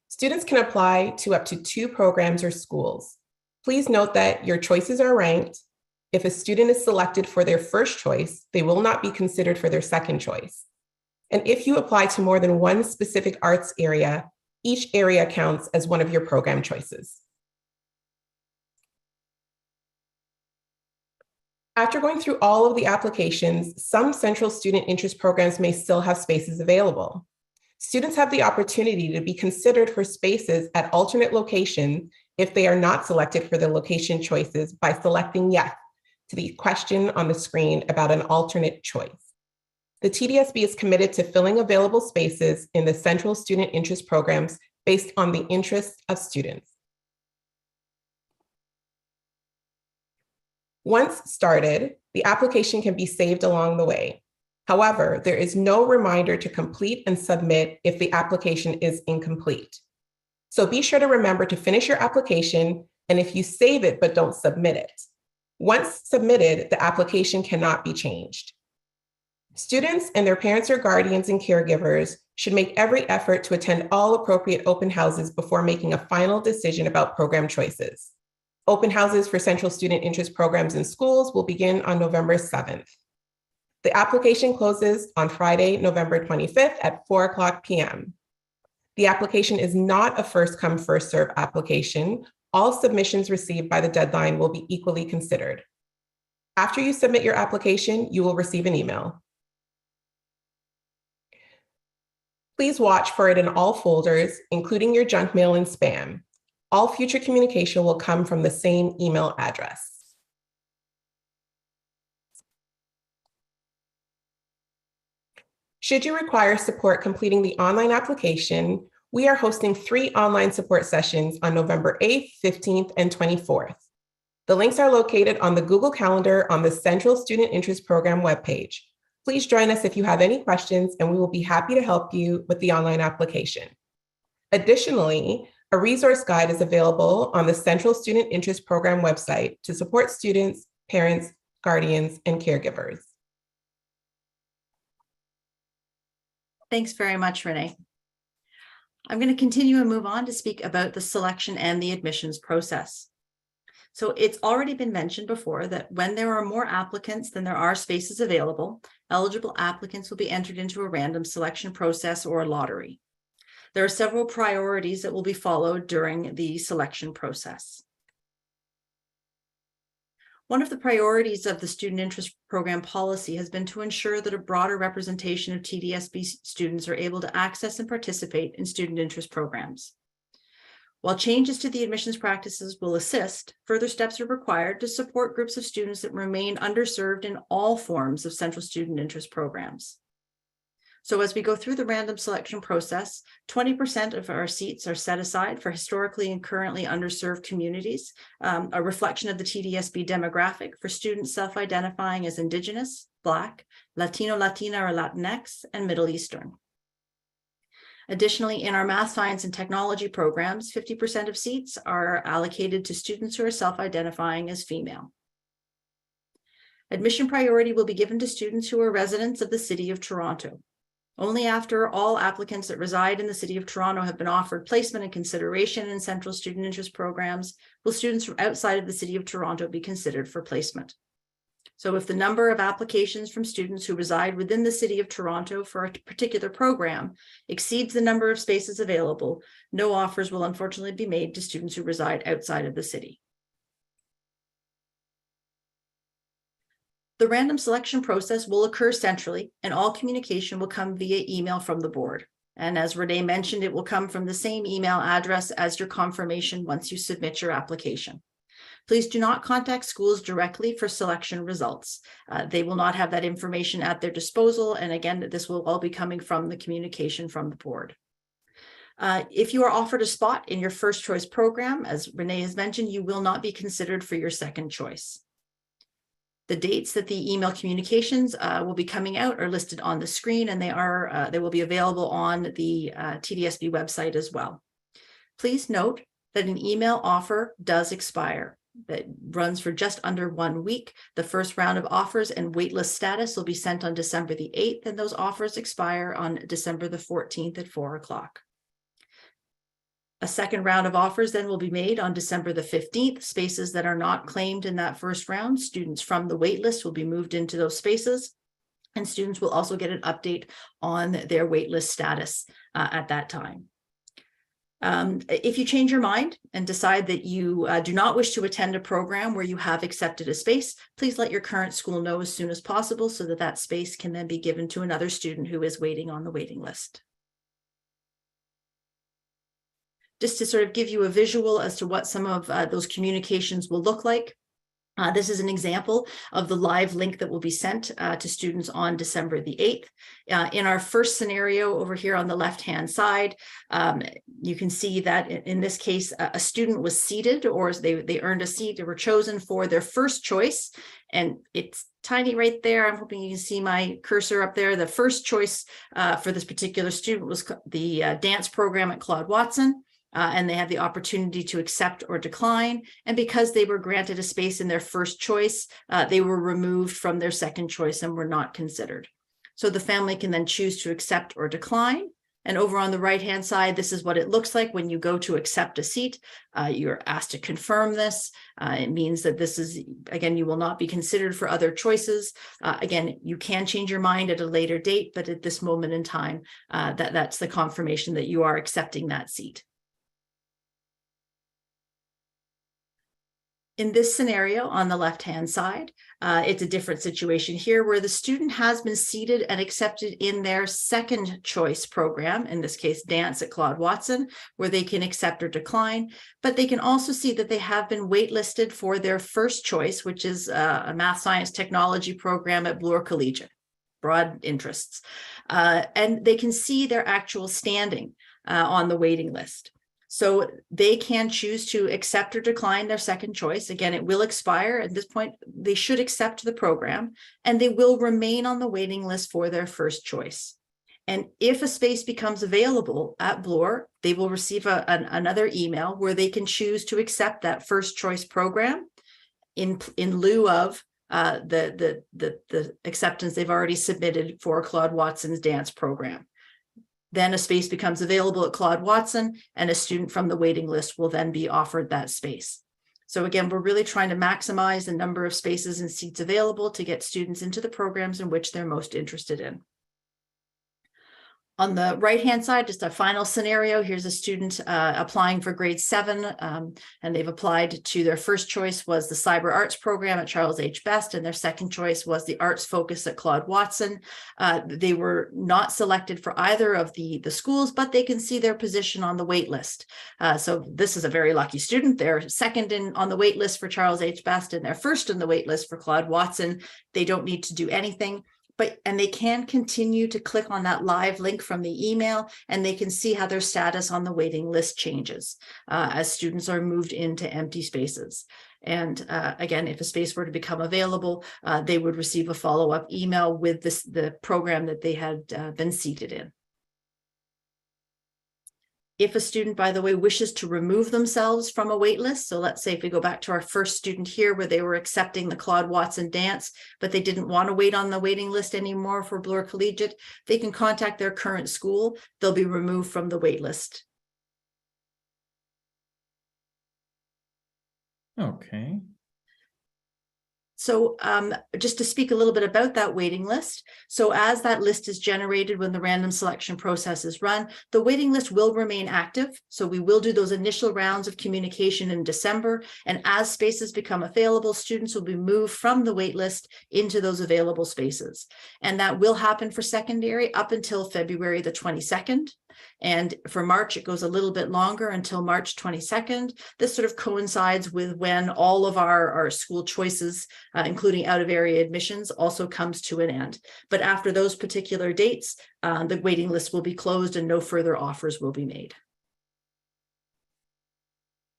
Students can apply to up to 2 programs or schools. Please note that your choices are ranked. If a student is selected for their first choice, they will not be considered for their second choice. And if you apply to more than one specific arts area, each area counts as one of your program choices. After going through all of the applications, some central student interest programs may still have spaces available. Students have the opportunity to be considered for spaces at alternate locations if they are not selected for the location choices by selecting yes to the question on the screen about an alternate choice. The TDSB is committed to filling available spaces in the central student interest programs based on the interests of students. Once started, the application can be saved along the way. However, there is no reminder to complete and submit if the application is incomplete. So be sure to remember to finish your application, and if you save it but don't submit it. Once submitted, the application cannot be changed. Students and their parents or guardians and caregivers should make every effort to attend all appropriate open houses before making a final decision about program choices. Open houses for central student interest programs in schools will begin on November 7th. The application closes on Friday, November 25th at 4:00 p.m. The application is not a first-come, first-served application. All submissions received by the deadline will be equally considered. After you submit your application, you will receive an email. Please watch for it in all folders, including your junk mail and spam. All future communication will come from the same email address. Should you require support completing the online application, we are hosting 3 online support sessions on November 8th, 15th, and 24th. The links are located on the Google Calendar on the Central Student Interest Program webpage. Please join us if you have any questions, and we will be happy to help you with the online application. Additionally, a resource guide is available on the Central Student Interest Program website to support students, parents, guardians, and caregivers. Thanks very much, Renee. I'm going to continue and move on to speak about the selection and the admissions process. So it's already been mentioned before that when there are more applicants than there are spaces available, eligible applicants will be entered into a random selection process or a lottery. There are several priorities that will be followed during the selection process. One of the priorities of the student interest program policy has been to ensure that a broader representation of TDSB students are able to access and participate in student interest programs. While changes to the admissions practices will assist, further steps are required to support groups of students that remain underserved in all forms of central student interest programs. So as we go through the random selection process, 20% of our seats are set aside for historically and currently underserved communities, a reflection of the TDSB demographic for students self-identifying as Indigenous, Black, Latino, Latina, or Latinx, and Middle Eastern. Additionally, in our math, science, and technology programs, 50% of seats are allocated to students who are self-identifying as female. Admission priority will be given to students who are residents of the City of Toronto. Only after all applicants that reside in the City of Toronto have been offered placement and consideration in central student interest programs will students from outside of the City of Toronto be considered for placement. So if the number of applications from students who reside within the City of Toronto for a particular program exceeds the number of spaces available, no offers will unfortunately be made to students who reside outside of the city. The random selection process will occur centrally, and all communication will come via email from the board. And as Renee mentioned, it will come from the same email address as your confirmation once you submit your application. Please do not contact schools directly for selection results. They will not have that information at their disposal. And again, this will all be coming from the communication from the board. If you are offered a spot in your first choice program, as Renee has mentioned, you will not be considered for your second choice. The dates that the email communications will be coming out are listed on the screen, and they will be available on the TDSB website as well. Please note that an email offer does expire. That runs for just under 1 week. The first round of offers and waitlist status will be sent on December the 8th, and those offers expire on December the 14th at 4 o'clock. A second round of offers then will be made on December the 15th. Spaces that are not claimed in that first round, students from the waitlist will be moved into those spaces, and students will also get an update on their waitlist status at that time. If you change your mind and decide that you do not wish to attend a program where you have accepted a space, please let your current school know as soon as possible so that that space can then be given to another student who is waiting on the waiting list. Just to sort of give you a visual as to what some of those communications will look like. This is an example of the live link that will be sent to students on December the 8th. In our first scenario over here on the left-hand side, you can see that in this case, a student was seated, or they earned a seat. They were chosen for their first choice. And it's tiny right there. I'm hoping you can see my cursor up there. The first choice for this particular student was the dance program at Claude Watson. And they had the opportunity to accept or decline. And because they were granted a space in their first choice, they were removed from their second choice and were not considered. So the family can then choose to accept or decline. And over on the right-hand side, this is what it looks like when you go to accept a seat. You're asked to confirm this. It means that this is, again, you will not be considered for other choices. Again, you can change your mind at a later date, but at this moment in time, that's the confirmation that you are accepting that seat. In this scenario on the left-hand side, it's a different situation here where the student has been seated and accepted in their second choice program, in this case, dance at Claude Watson, where they can accept or decline, but they can also see that they have been waitlisted for their first choice, which is a math, science, technology program at Bloor Collegiate, broad interests. And they can see their actual standing on the waiting list. So they can choose to accept or decline their second choice. Again, it will expire. At this point, they should accept the program, and they will remain on the waiting list for their first choice. And if a space becomes available at Bloor, they will receive another email where they can choose to accept that first choice program in lieu of the acceptance they've already submitted for Claude Watson's dance program. Then a space becomes available at Claude Watson, and a student from the waiting list will then be offered that space. So again, we're really trying to maximize the number of spaces and seats available to get students into the programs in which they're most interested in. On the right-hand side, just a final scenario. Here's a student applying for grade 7, and they've applied to their first choice was the cyber arts program at Charles H. Best, and their second choice was the arts focus at Claude Watson. They were not selected for either of the schools, but they can see their position on the wait list. So this is a very lucky student. They're second on the wait list for Charles H. Best, and they're first on the wait list for Claude Watson. They don't need to do anything. And they can continue to click on that live link from the email, and they can see how their status on the waiting list changes as students are moved into empty spaces. And again, if a space were to become available, they would receive a follow-up email with the program that they had been seated in. If a student, by the way, wishes to remove themselves from a wait list, so let's say if we go back to our first student here where they were accepting the Claude Watson dance, but they didn't want to wait on the waiting list anymore for Bloor Collegiate, they can contact their current school. They'll be removed from the wait list. Okay. So just to speak a little bit about that waiting list. So as that list is generated when the random selection process is run, the waiting list will remain active. So we will do those initial rounds of communication in December. And as spaces become available, students will be moved from the wait list into those available spaces. And that will happen for secondary up until February the 22nd. And for March, it goes a little bit longer until March 22nd. This sort of coincides with when all of our school choices, including out-of-area admissions, also comes to an end. But after those particular dates, the waiting list will be closed and no further offers will be made.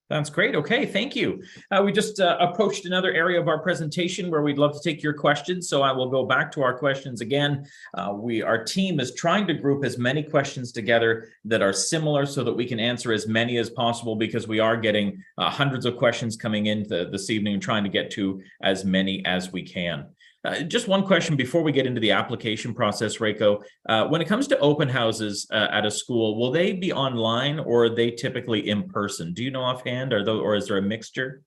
That's great. Okay, thank you. We just approached another area of our presentation where we'd love to take your questions. So I will go back to our questions again. Our team is trying to group as many questions together that are similar so that we can answer as many as possible, because we are getting hundreds of questions coming in this evening and trying to get to as many as we can. Just one question before we get into the application process, Reiko. When it comes to open houses at a school, will they be online or are they typically in person? Do you know offhand, or is there a mixture?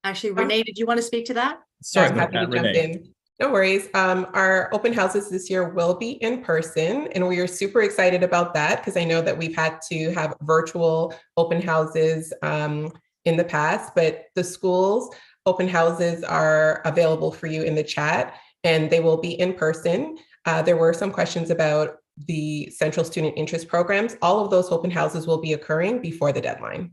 Actually, Renee, did you want to speak to that? Sorry, I'm happy to jump in. No worries. Our open houses this year will be in person, and we are super excited about that because I know that we've had to have virtual open houses in the past, but the schools open houses are available for you in the chat, and they will be in person. There were some questions about the Central Student Interest programs. All of those open houses will be occurring before the deadline.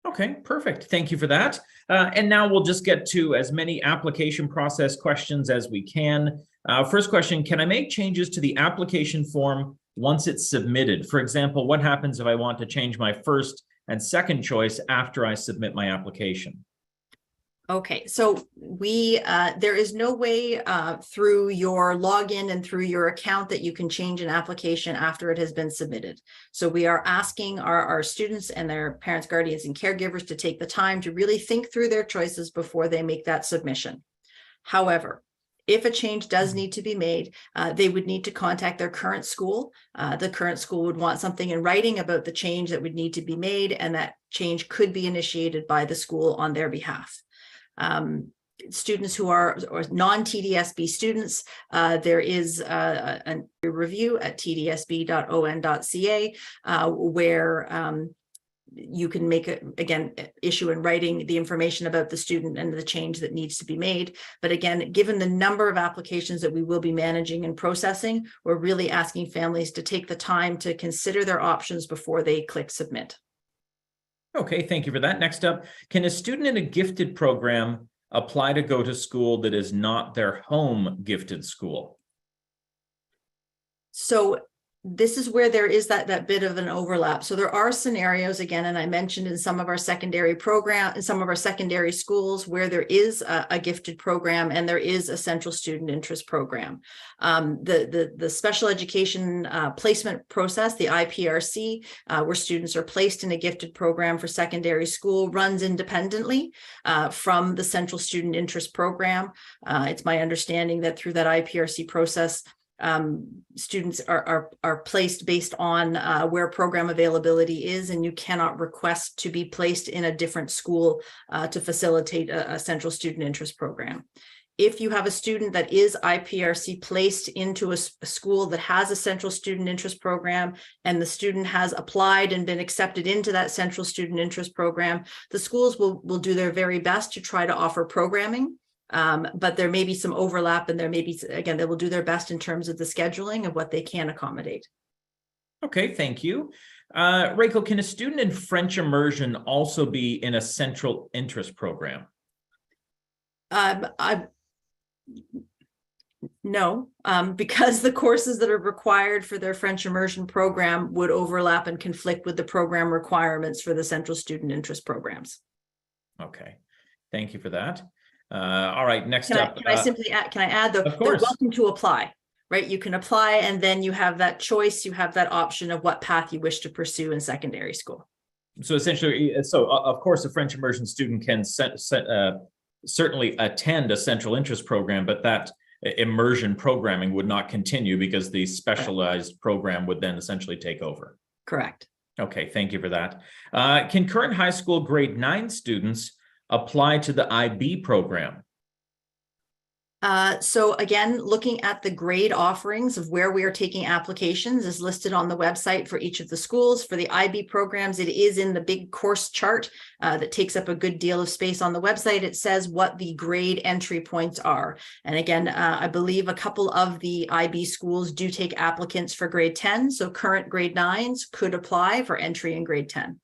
Okay, perfect. Thank you for that. And now we'll just get to as many application process questions as we can. First question, can I make changes to the application form once it's submitted? For example, what happens if I want to change my first and second choice after I submit my application? Okay, so there is no way through your login and through your account that you can change an application after it has been submitted. So we are asking our students and their parents, guardians, and caregivers to take the time to really think through their choices before they make that submission. However, if a change does need to be made, they would need to contact their current school. The current school would want something in writing about the change that would need to be made, and that change could be initiated by the school on their behalf. Students who are non-TDSB students, there is a review at tdsb.on.ca where you can issue in writing the information about the student and the change that needs to be made. But again, given the number of applications that we will be managing and processing, we're really asking families to take the time to consider their options before they click submit. Okay, thank you for that. Next up, can a student in a gifted program apply to go to school that is not their home gifted school? So this is where there is that bit of an overlap. So there are scenarios, again, and I mentioned in some of our secondary schools where there is a gifted program and there is a central student interest program. The special education placement process, the IPRC, where students are placed in a gifted program for secondary school, runs independently from the central student interest program. It's my understanding that through that IPRC process, students are placed based on where program availability is, and you cannot request to be placed in a different school to facilitate a central student interest program. If you have a student that is IPRC placed into a school that has a central student interest program, and the student has applied and been accepted into that central student interest program, the schools will do their very best to try to offer programming. But there may be some overlap, and there may be, again, they will do their best in terms of the scheduling of what they can accommodate. Okay, thank you. Rachel, can a student in French immersion also be in a central interest program? No, because the courses that are required for their French immersion program would overlap and conflict with the program requirements for the central student interest programs. Okay, thank you for that. All right, next Can up. I simply add, can I add though, Of they're course. welcome to apply, right? You can apply, and then you have that choice, you have that option of what path you wish to pursue in secondary school. So essentially, of course, a French immersion student can certainly attend a central interest program, but that immersion programming would not continue because the specialized program would then essentially take over. Correct. Okay, thank you for that. Can current high school grade 9 students apply to the IB program? So again, looking at the grade offerings of where we are taking applications is listed on the website for each of the schools. For the IB programs, it is in the big course chart that takes up a good deal of space on the website. It says what the grade entry points are. And again, I believe a couple of the IB schools do take applicants for grade 10. So current grade 9s could apply for entry in grade 10.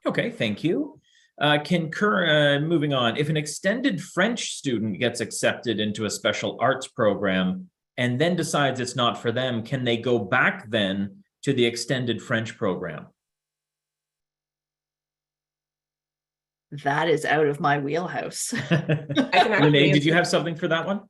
Okay, thank you. Moving on, if an extended French student gets accepted into a special arts program and then decides it's not for them, can they go back then to the extended French program? That is out of my wheelhouse. Renee, did you have something for that one?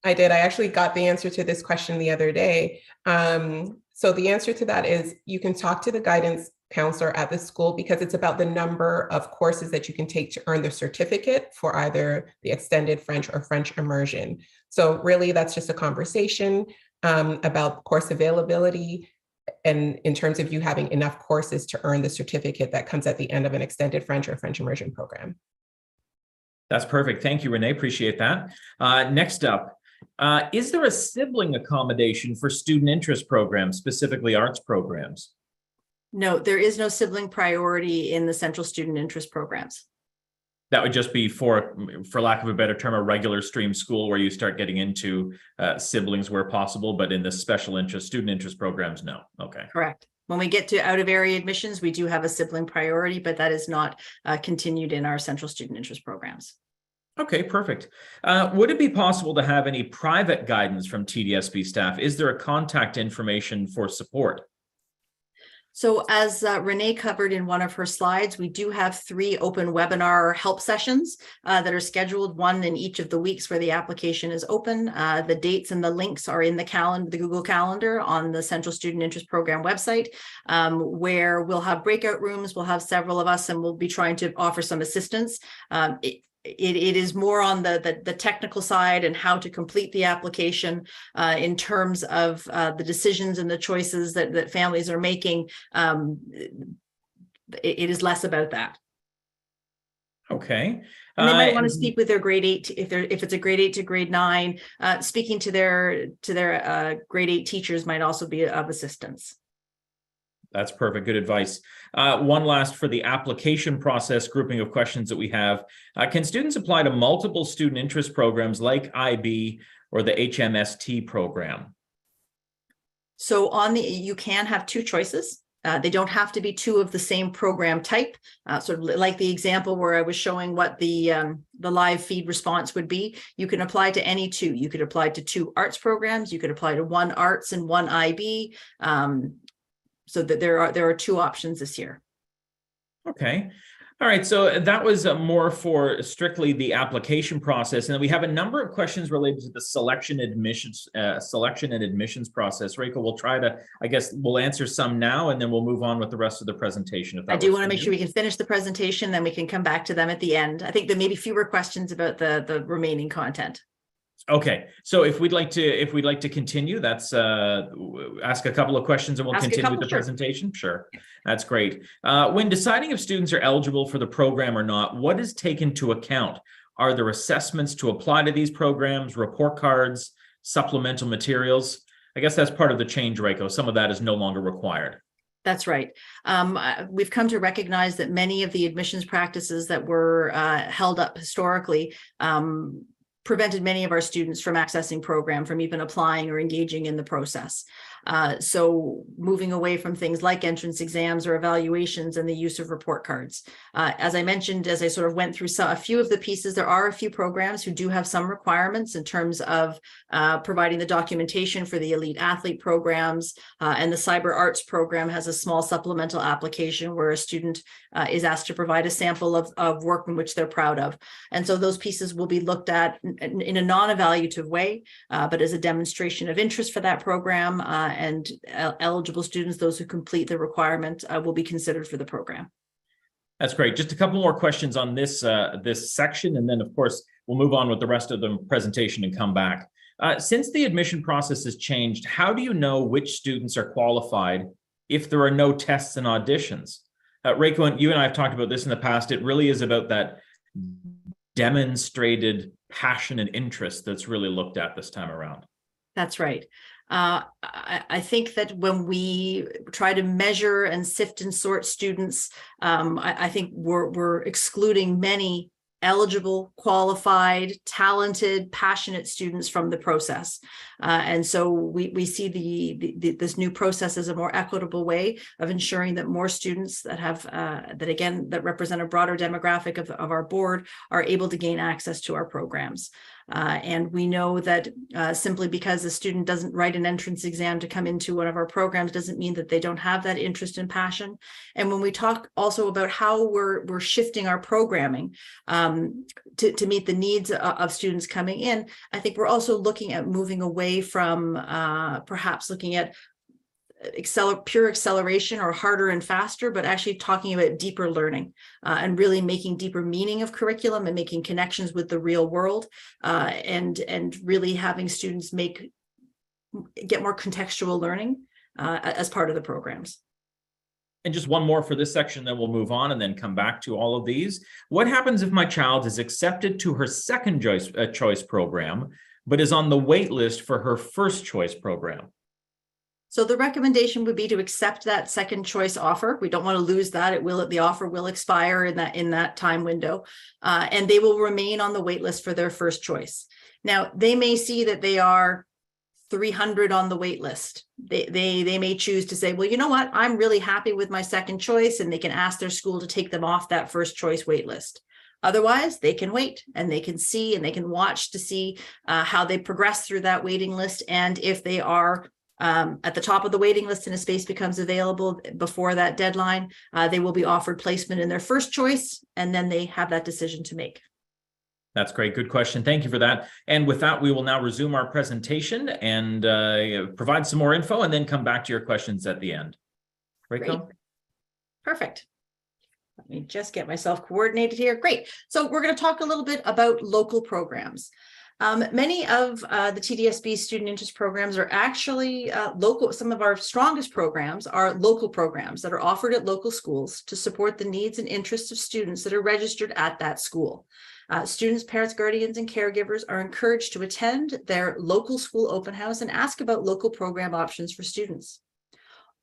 I did. I actually got the answer to this question the other day. So the answer to that is you can talk to the guidance counselor at the school, because it's about the number of courses that you can take to earn the certificate for either the extended French or French immersion. So really, that's just a conversation about course availability, and in terms of you having enough courses to earn the certificate that comes at the end of an extended French or French immersion program. That's perfect. Thank you, Renee. Appreciate that. Next up, is there a sibling accommodation for student interest programs, specifically arts programs? No, there is no sibling priority in the central student interest programs. That would just be, for lack of a better term, a regular stream school where you start getting into siblings where possible, but in the special interest, student interest programs, no. Okay. Correct. When we get to out of area admissions, we do have a sibling priority, but that is not continued in our central student interest programs. Okay, perfect. Would it be possible to have any private guidance from TDSB staff? Is there a contact information for support? So as Renee covered in one of her slides, we do have 3 open webinar help sessions that are scheduled, one in each of the weeks where the application is open. The dates and the links are in the calendar, the Google Calendar on the Central Student Interest Program website, where we'll have breakout rooms. We'll have several of us, and we'll be trying to offer some assistance. It is more on the technical side and how to complete the application in terms of the decisions and the choices that families are making. It is less about that. Okay. And they might want to speak with their grade 8 if it's a grade 8 to grade 9. Speaking to their grade 8 teachers might also be of assistance. That's perfect. Good advice. One last for the application process grouping of questions that we have. Can students apply to multiple student interest programs like IB or the HMST program? So you can have 2 choices. They don't have to be 2 of the same program type. Sort of like the example where I was showing what the live feed response would be. You can apply to any 2. You could apply to 2 arts programs. You could apply to 1 arts and 1 IB. So that there are 2 options this year. Okay. All right. So that was more for strictly the application process. And then we have a number of questions related to the selection and admissions process. Rachel, we'll try to, we'll answer some now, and then we'll move on with the rest of the presentation. I do want to make sure we can finish the presentation, then we can come back to them at the end. I think there may be fewer questions about the remaining content. Okay, so if we'd like to continue, that's ask a couple of questions and we'll continue with the presentation. Sure, that's great. When deciding if students are eligible for the program or not, what is taken into account? Are there assessments to apply to these programs, report cards, supplemental materials? I guess that's part of the change, Reiko. Some of that is no longer required. That's right. We've come to recognize that many of the admissions practices that were held up historically prevented many of our students from accessing program, from even applying or engaging in the process. So moving away from things like entrance exams or evaluations and the use of report cards. As I mentioned, as I sort of went through a few of the pieces, there are a few programs who do have some requirements in terms of providing the documentation for the elite athlete programs, and the cyber arts program has a small supplemental application where a student is asked to provide a sample of work in which they're proud of. And so those pieces will be looked at in a non-evaluative way, but as a demonstration of interest for that program, and eligible students, those who complete the requirement, will be considered for the program. That's great. Just a couple more questions on this this section, and then of course we'll move on with the rest of the presentation and come back. Since the admission process has changed, how do you know which students are qualified if there are no tests and auditions? Reiko, you and I have talked about this in the past. It really is about that demonstrated passion and interest that's really looked at this time around. That's right. I think that when we try to measure and sift and sort students, I think we're excluding many eligible, qualified, talented, passionate students from the process. And so we see this new process as a more equitable way of ensuring that more students that have, that represent a broader demographic of our board are able to gain access to our programs. And we know that simply because a student doesn't write an entrance exam to come into one of our programs doesn't mean that they don't have that interest and passion. And when we talk also about how we're shifting our programming to meet the needs of students coming in, I think we're also looking at moving away from perhaps looking at pure acceleration or harder and faster, but actually talking about deeper learning and really making deeper meaning of curriculum and making connections with the real world, and really having students get more contextual learning as part of the programs. And just one more for this section, then we'll move on and then come back to all of these. What happens if my child is accepted to her second choice program, but is on the wait list for her first choice program? So the recommendation would be to accept that second choice offer. We don't want to lose that. The offer will expire in that time window, and they will remain on the wait list for their first choice. Now, they may see that they are 300 on the wait list. They may choose to say, well, you know what, I'm really happy with my second choice, and they can ask their school to take them off that first choice wait list. Otherwise, they can wait and they can see and they can watch to see how they progress through that waiting list, and if they are at the top of the waiting list and a space becomes available before that deadline, they will be offered placement in their first choice, and then they have that decision to make. That's great. Good question. Thank you for that. And with that, we will now resume our presentation and provide some more info and then come back to your questions at the end. Reiko? Perfect. Let me just get myself coordinated here. Great. So we're going to talk a little bit about local programs. Many of the TDSB student interest programs are actually local. Some of our strongest programs are local programs that are offered at local schools to support the needs and interests of students that are registered at that school. Students, parents, guardians, and caregivers are encouraged to attend their local school open house and ask about local program options for students.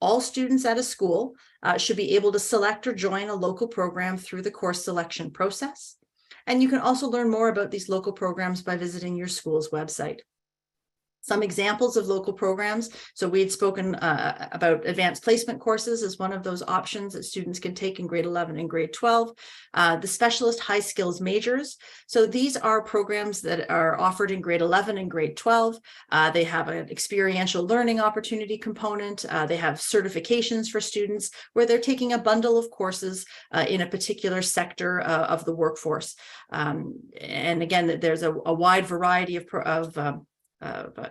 All students at a school should be able to select or join a local program through the course selection process. And you can also learn more about these local programs by visiting your school's website. Some examples of local programs. So we had spoken about advanced placement courses as one of those options that students can take in grade 11 and grade 12. The specialist high skills majors. So these are programs that are offered in grade 11 and grade 12. They have an experiential learning opportunity component. They have certifications for students where they're taking a bundle of courses in a particular sector of the workforce. And again, there's a wide variety of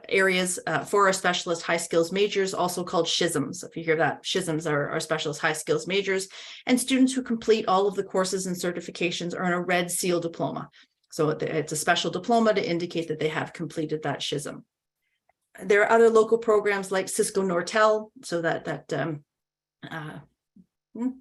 areas for our specialist high skills majors, also called SHISMs. If you hear that, SHISMs are our specialist high skills majors, and students who complete all of the courses and certifications earn a red seal diploma. So it's a special diploma to indicate that they have completed that SHISM. There are other local programs like Cisco Nortel, so that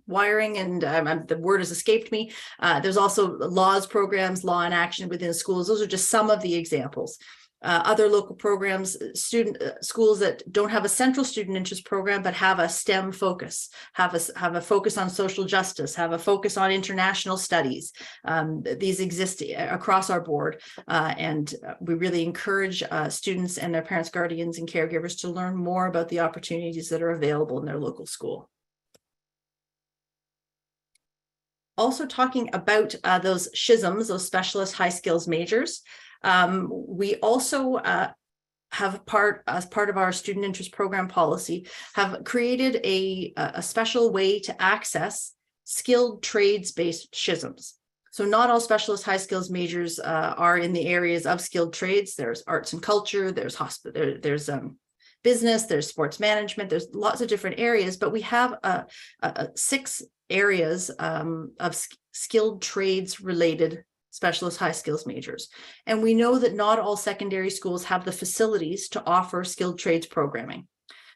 wiring and the word has escaped me. There's also laws programs, law in action within schools. Those are just some of the examples. Other local programs, schools that don't have a central student interest program, but have a STEM focus, have a focus on social justice, have a focus on international studies. These exist across our board, and we really encourage students and their parents, guardians, and caregivers to learn more about the opportunities that are available in their local school. Also talking about those SHISMs, those specialist high skills majors, we also have as part of our student interest program policy, have created a special way to access skilled trades-based SHISMs. So not all specialist high skills majors are in the areas of skilled trades. There's arts and culture, there's business, there's sports management, there's lots of different areas, but we have 6 areas of skilled trades related specialist high skills majors. And we know that not all secondary schools have the facilities to offer skilled trades programming.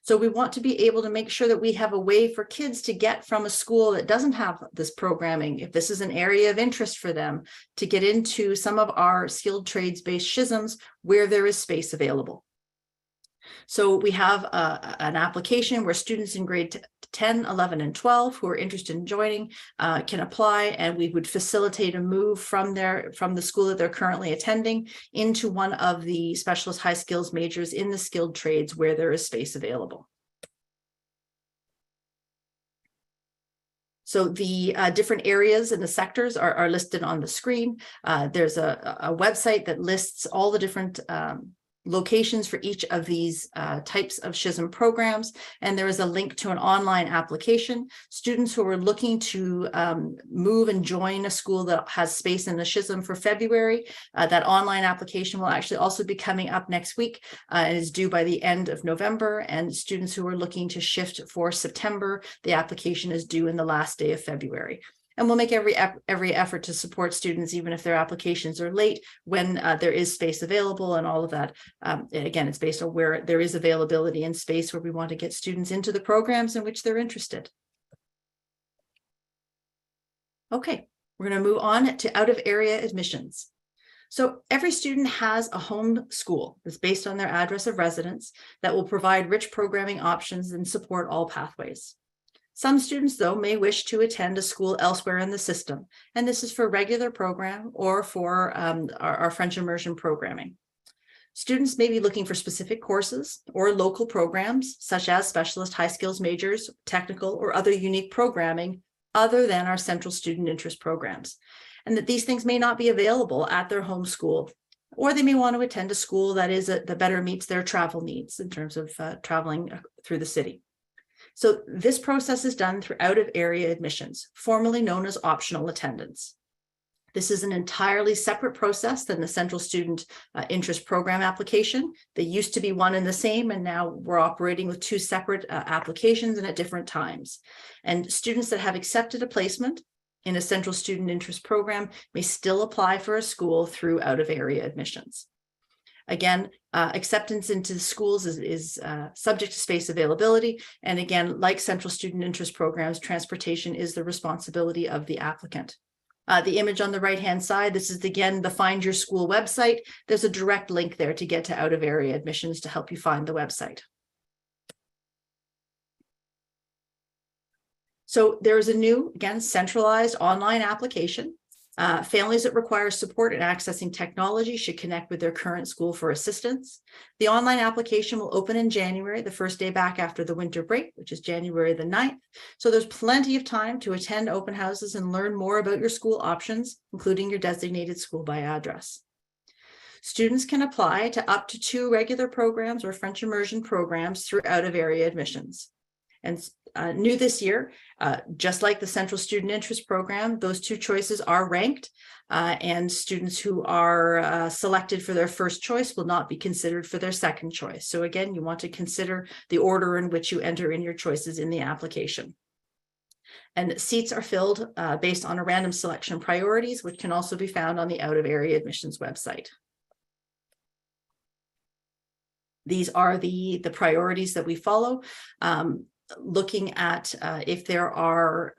So we want to be able to make sure that we have a way for kids to get from a school that doesn't have this programming, if this is an area of interest for them, to get into some of our skilled trades-based SHISMs where there is space available. So we have an application where students in grade 10, 11, and 12 who are interested in joining can apply, and we would facilitate a move from the school that they're currently attending into one of the specialist high skills majors in the skilled trades where there is space available. So the different areas and the sectors are listed on the screen. There's a website that lists all the different locations for each of these types of SHISM programs, and there is a link to an online application. Students who are looking to move and join a school that has space in the SHISM for February, that online application will actually also be coming up next week. It is due by the end of November, and students who are looking to shift for September, the application is due in the last day of February. And we'll make every effort to support students, even if their applications are late, when there is space available and all of that. Again, it's based on where there is availability and space where we want to get students into the programs in which they're interested. Okay, we're going to move on to out-of-area admissions. So every student has a home school that's based on their address of residence that will provide rich programming options and support all pathways. Some students, though, may wish to attend a school elsewhere in the system, and this is for regular program or for our French immersion programming. Students may be looking for specific courses or local programs, such as specialist high skills majors, technical, or other unique programming other than our central student interest programs, and that these things may not be available at their home school, or they may want to attend a school that better meets their travel needs in terms of traveling through the city. So this process is done through out-of-area admissions, formerly known as optional attendance. This is an entirely separate process than the Central Student Interest Program application. They used to be one and the same, and now we're operating with 2 separate applications and at different times. And students that have accepted a placement in a Central Student Interest Program may still apply for a school through out-of-area admissions. Again, acceptance into the schools is subject to space availability. And again, like Central Student Interest Programs, transportation is the responsibility of the applicant. The image on the right-hand side, this is again the Find Your School website. There's a direct link there to get to out-of-area admissions to help you find the website. So there is a new, again, centralized online application. Families that require support in accessing technology should connect with their current school for assistance. The online application will open in January, the first day back after the winter break, which is January the 9th. So there's plenty of time to attend open houses and learn more about your school options, including your designated school by address. Students can apply to up to 2 regular programs or French immersion programs through out-of-area admissions. And new this year, just like the Central Student Interest Program, those 2 choices are ranked, and students who are selected for their first choice will not be considered for their second choice. So again, you want to consider the order in which you enter in your choices in the application. And seats are filled based on a random selection priorities, which can also be found on the out-of-area admissions website. These are the priorities that we follow. Looking at if there are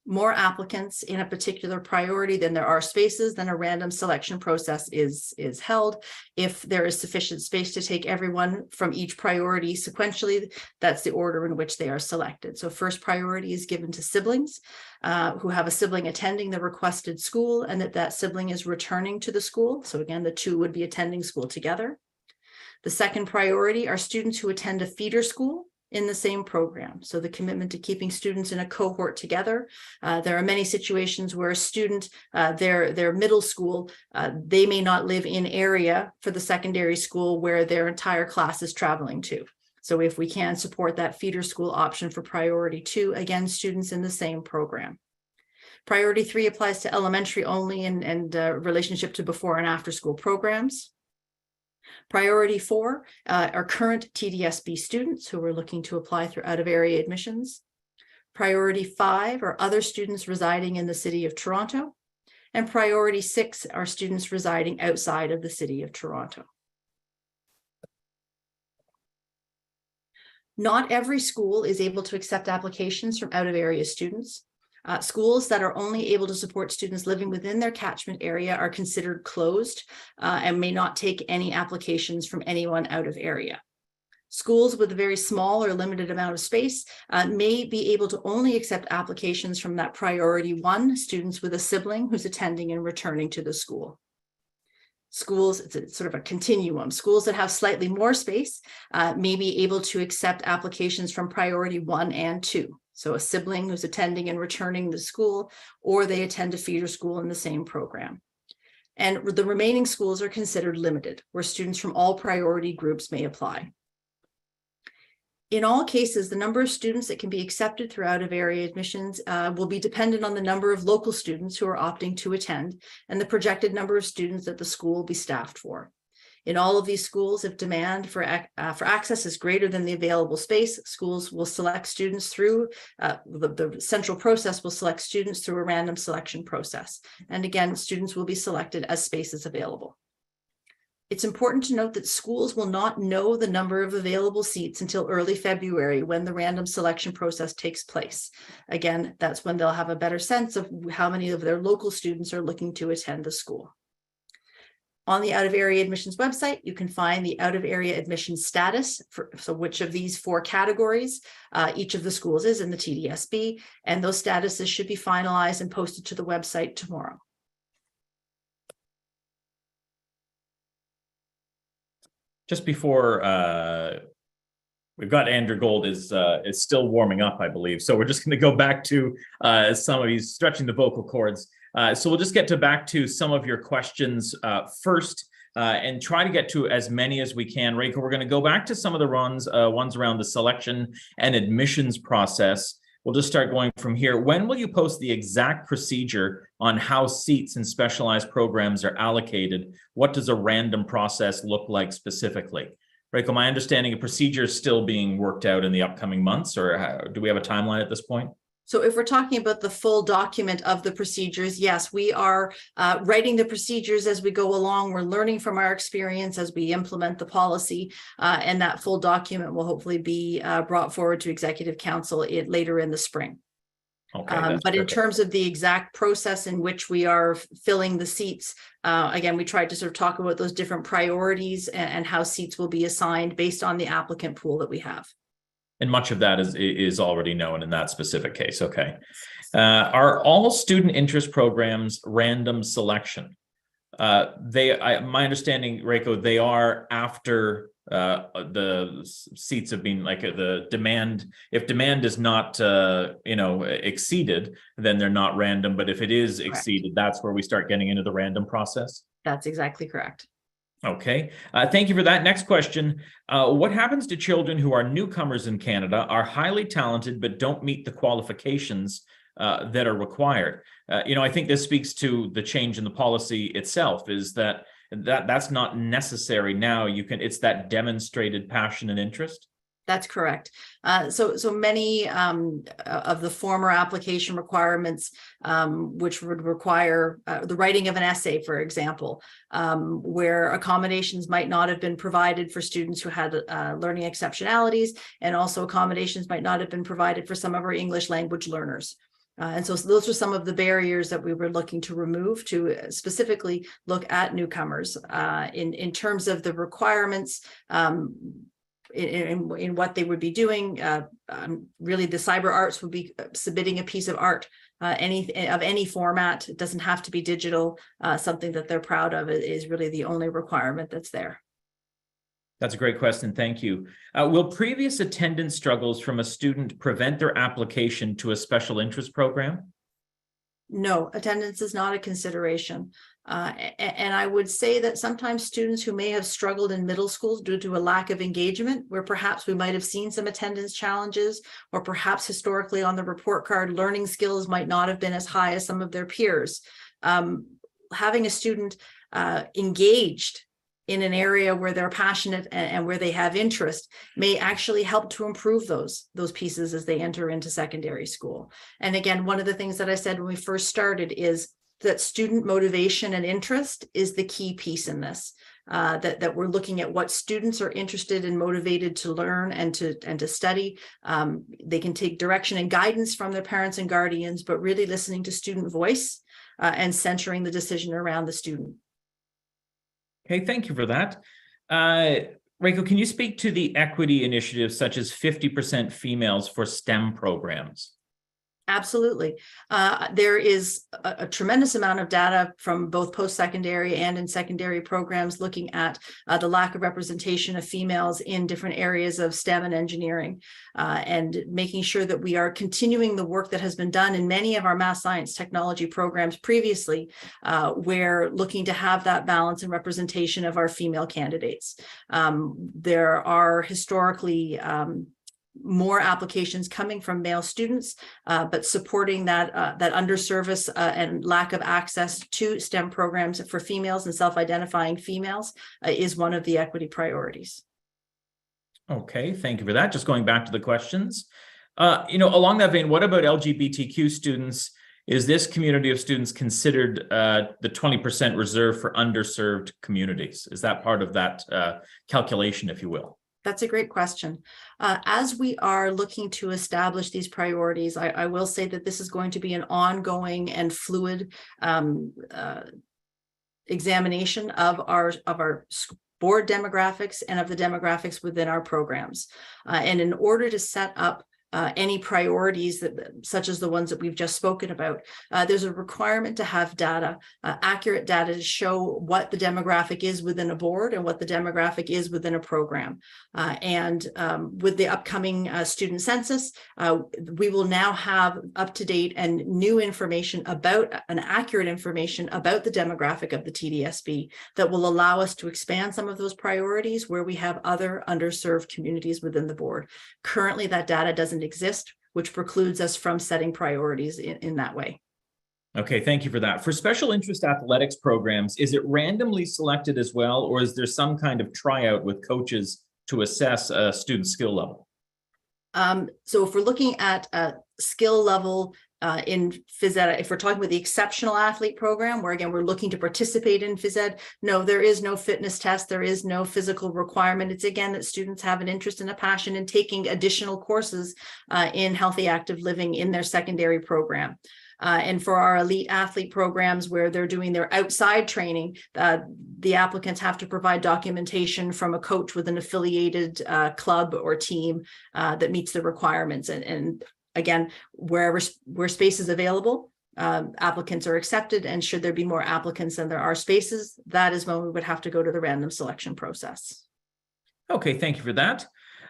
more applicants in a particular priority than there are spaces, then a random selection process is held. If there is sufficient space to take everyone from each priority sequentially, that's the order in which they are selected. So first priority is given to siblings who have a sibling attending the requested school and that sibling is returning to the school. So again, the two would be attending school together. The second priority are students who attend a feeder school in the same program. So the commitment to keeping students in a cohort together. There are many situations where a student, their middle school, they may not live in area for the secondary school where their entire class is traveling to. So if we can support that feeder school option for priority 2, again, students in the same program. Priority 3 applies to elementary only and relationship to before and after school programs. Priority 4 are current TDSB students who are looking to apply through out-of-area admissions. Priority 5 are other students residing in the City of Toronto. And priority 6 are students residing outside of the City of Toronto. Not every school is able to accept applications from out-of-area students. Schools that are only able to support students living within their catchment area are considered closed and may not take any applications from anyone out of area. Schools with a very small or limited amount of space may be able to only accept applications from that priority 1, students with a sibling who's attending and returning to the school. Schools, it's sort of a continuum. Schools that have slightly more space may be able to accept applications from priority 1 and 2. So a sibling who's attending and returning to school, or they attend a feeder school in the same program. And the remaining schools are considered limited, where students from all priority groups may apply. In all cases, the number of students that can be accepted through out-of-area admissions will be dependent on the number of local students who are opting to attend and the projected number of students that the school will be staffed for. In all of these schools, if demand for access is greater than the available space, schools will select students through, the central process will select students through a random selection process. And again, students will be selected as space is available. It's important to note that schools will not know the number of available seats until early February when the random selection process takes place. Again, that's when they'll have a better sense of how many of their local students are looking to attend the school. On the out-of-area admissions website, you can find the out-of-area admissions status for which of these 4 categories each of the schools is in the TDSB, and those statuses should be finalized and posted to the website tomorrow. Just before we've got Andrew Gold is still warming up, I believe. So we're just going to go back to some of he's stretching the vocal cords. So we'll just get back to some of your questions first and try to get to as many as we can. Rachel, we're going to go back to some of the ones around the selection and admissions process. We'll just start going from here. When will you post the exact procedure on how seats in specialized programs are allocated? What does a random process look like specifically? Rachel, my understanding of procedure is still being worked out in the upcoming months, or do we have a timeline at this point? So if we're talking about the full document of the procedures, yes, we are writing the procedures as we go along. We're learning from our experience as we implement the policy, and that full document will hopefully be brought forward to Executive Council later in the spring. Okay, but in terms of the exact process in which we are filling the seats, again, we tried to sort of talk about those different priorities and how seats will be assigned based on the applicant pool that we have. And much of that is already known in that specific case. Okay. Are all student interest programs random selection? My understanding, Reiko, they are after the seats have been like the demand. If demand is not, exceeded, then they're not random. But if it is exceeded, that's where we start getting into the random process. That's exactly correct. Okay, thank you for that. Next question. What happens to children who are newcomers in Canada, are highly talented, but don't meet the qualifications that are required? I think this speaks to the change in the policy itself, is that's not necessary now. It's that demonstrated passion and interest. That's correct. So many of the former application requirements, which would require the writing of an essay, for example, where accommodations might not have been provided for students who had learning exceptionalities, and also accommodations might not have been provided for some of our English language learners. And so those are some of the barriers that we were looking to remove to specifically look at newcomers. In terms of the requirements, in what they would be doing, really the cyber arts would be submitting a piece of art, any format. It doesn't have to be digital. Something that they're proud of is really the only requirement that's there. That's a great question. Thank you. Will previous attendance struggles from a student prevent their application to a special interest program? No, attendance is not a consideration. And I would say that sometimes students who may have struggled in middle schools due to a lack of engagement, where perhaps we might have seen some attendance challenges, or perhaps historically on the report card, learning skills might not have been as high as some of their peers. Having a student engaged in an area where they're passionate and where they have interest may actually help to improve those pieces as they enter into secondary school. And again, one of the things that I said when we first started is that student motivation and interest is the key piece in this. That we're looking at what students are interested and motivated to learn and to study. They can take direction and guidance from their parents and guardians, but really listening to student voice and centering the decision around the student. Okay, thank you for that. Rachel, can you speak to the equity initiatives such as 50% females for STEM programs? Absolutely. There is a tremendous amount of data from both post-secondary and in secondary programs looking at the lack of representation of females in different areas of STEM and engineering, and making sure that we are continuing the work that has been done in many of our math science technology programs previously, where looking to have that balance and representation of our female candidates. There are historically more applications coming from male students, but supporting that underservice and lack of access to STEM programs for females and self-identifying females is one of the equity priorities. Okay, thank you for that. Just going back to the questions, along that vein, what about LGBTQ students? Is this community of students considered the 20% reserved for underserved communities? Is that part of that calculation, if you will? That's a great question. As we are looking to establish these priorities, I will say that this is going to be an ongoing and fluid examination of our board demographics and of the demographics within our programs. And in order to set up any priorities such as the ones that we've just spoken about, there's a requirement to have data, accurate data to show what the demographic is within a board and what the demographic is within a program. And with the upcoming student census, we will now have up-to-date and new information about accurate information about the demographic of the TDSB that will allow us to expand some of those priorities where we have other underserved communities within the board. Currently, that data doesn't exist, which precludes us from setting priorities in that way. Okay, thank you for that. For special interest athletics programs, is it randomly selected as well, or is there some kind of tryout with coaches to assess a student's skill level? So if we're looking at skill level in phys ed, if we're talking about the exceptional athlete program, where again, we're looking to participate in phys ed, no, there is no fitness test. There is no physical requirement. It's again, that students have an interest and a passion in taking additional courses in healthy active living in their secondary program. And for our elite athlete programs where they're doing their outside training, the applicants have to provide documentation from a coach with an affiliated club or team that meets the requirements. And again, where space is available, applicants are accepted. And should there be more applicants than there are spaces, that is when we would have to go to the random selection process. Okay, thank you for that.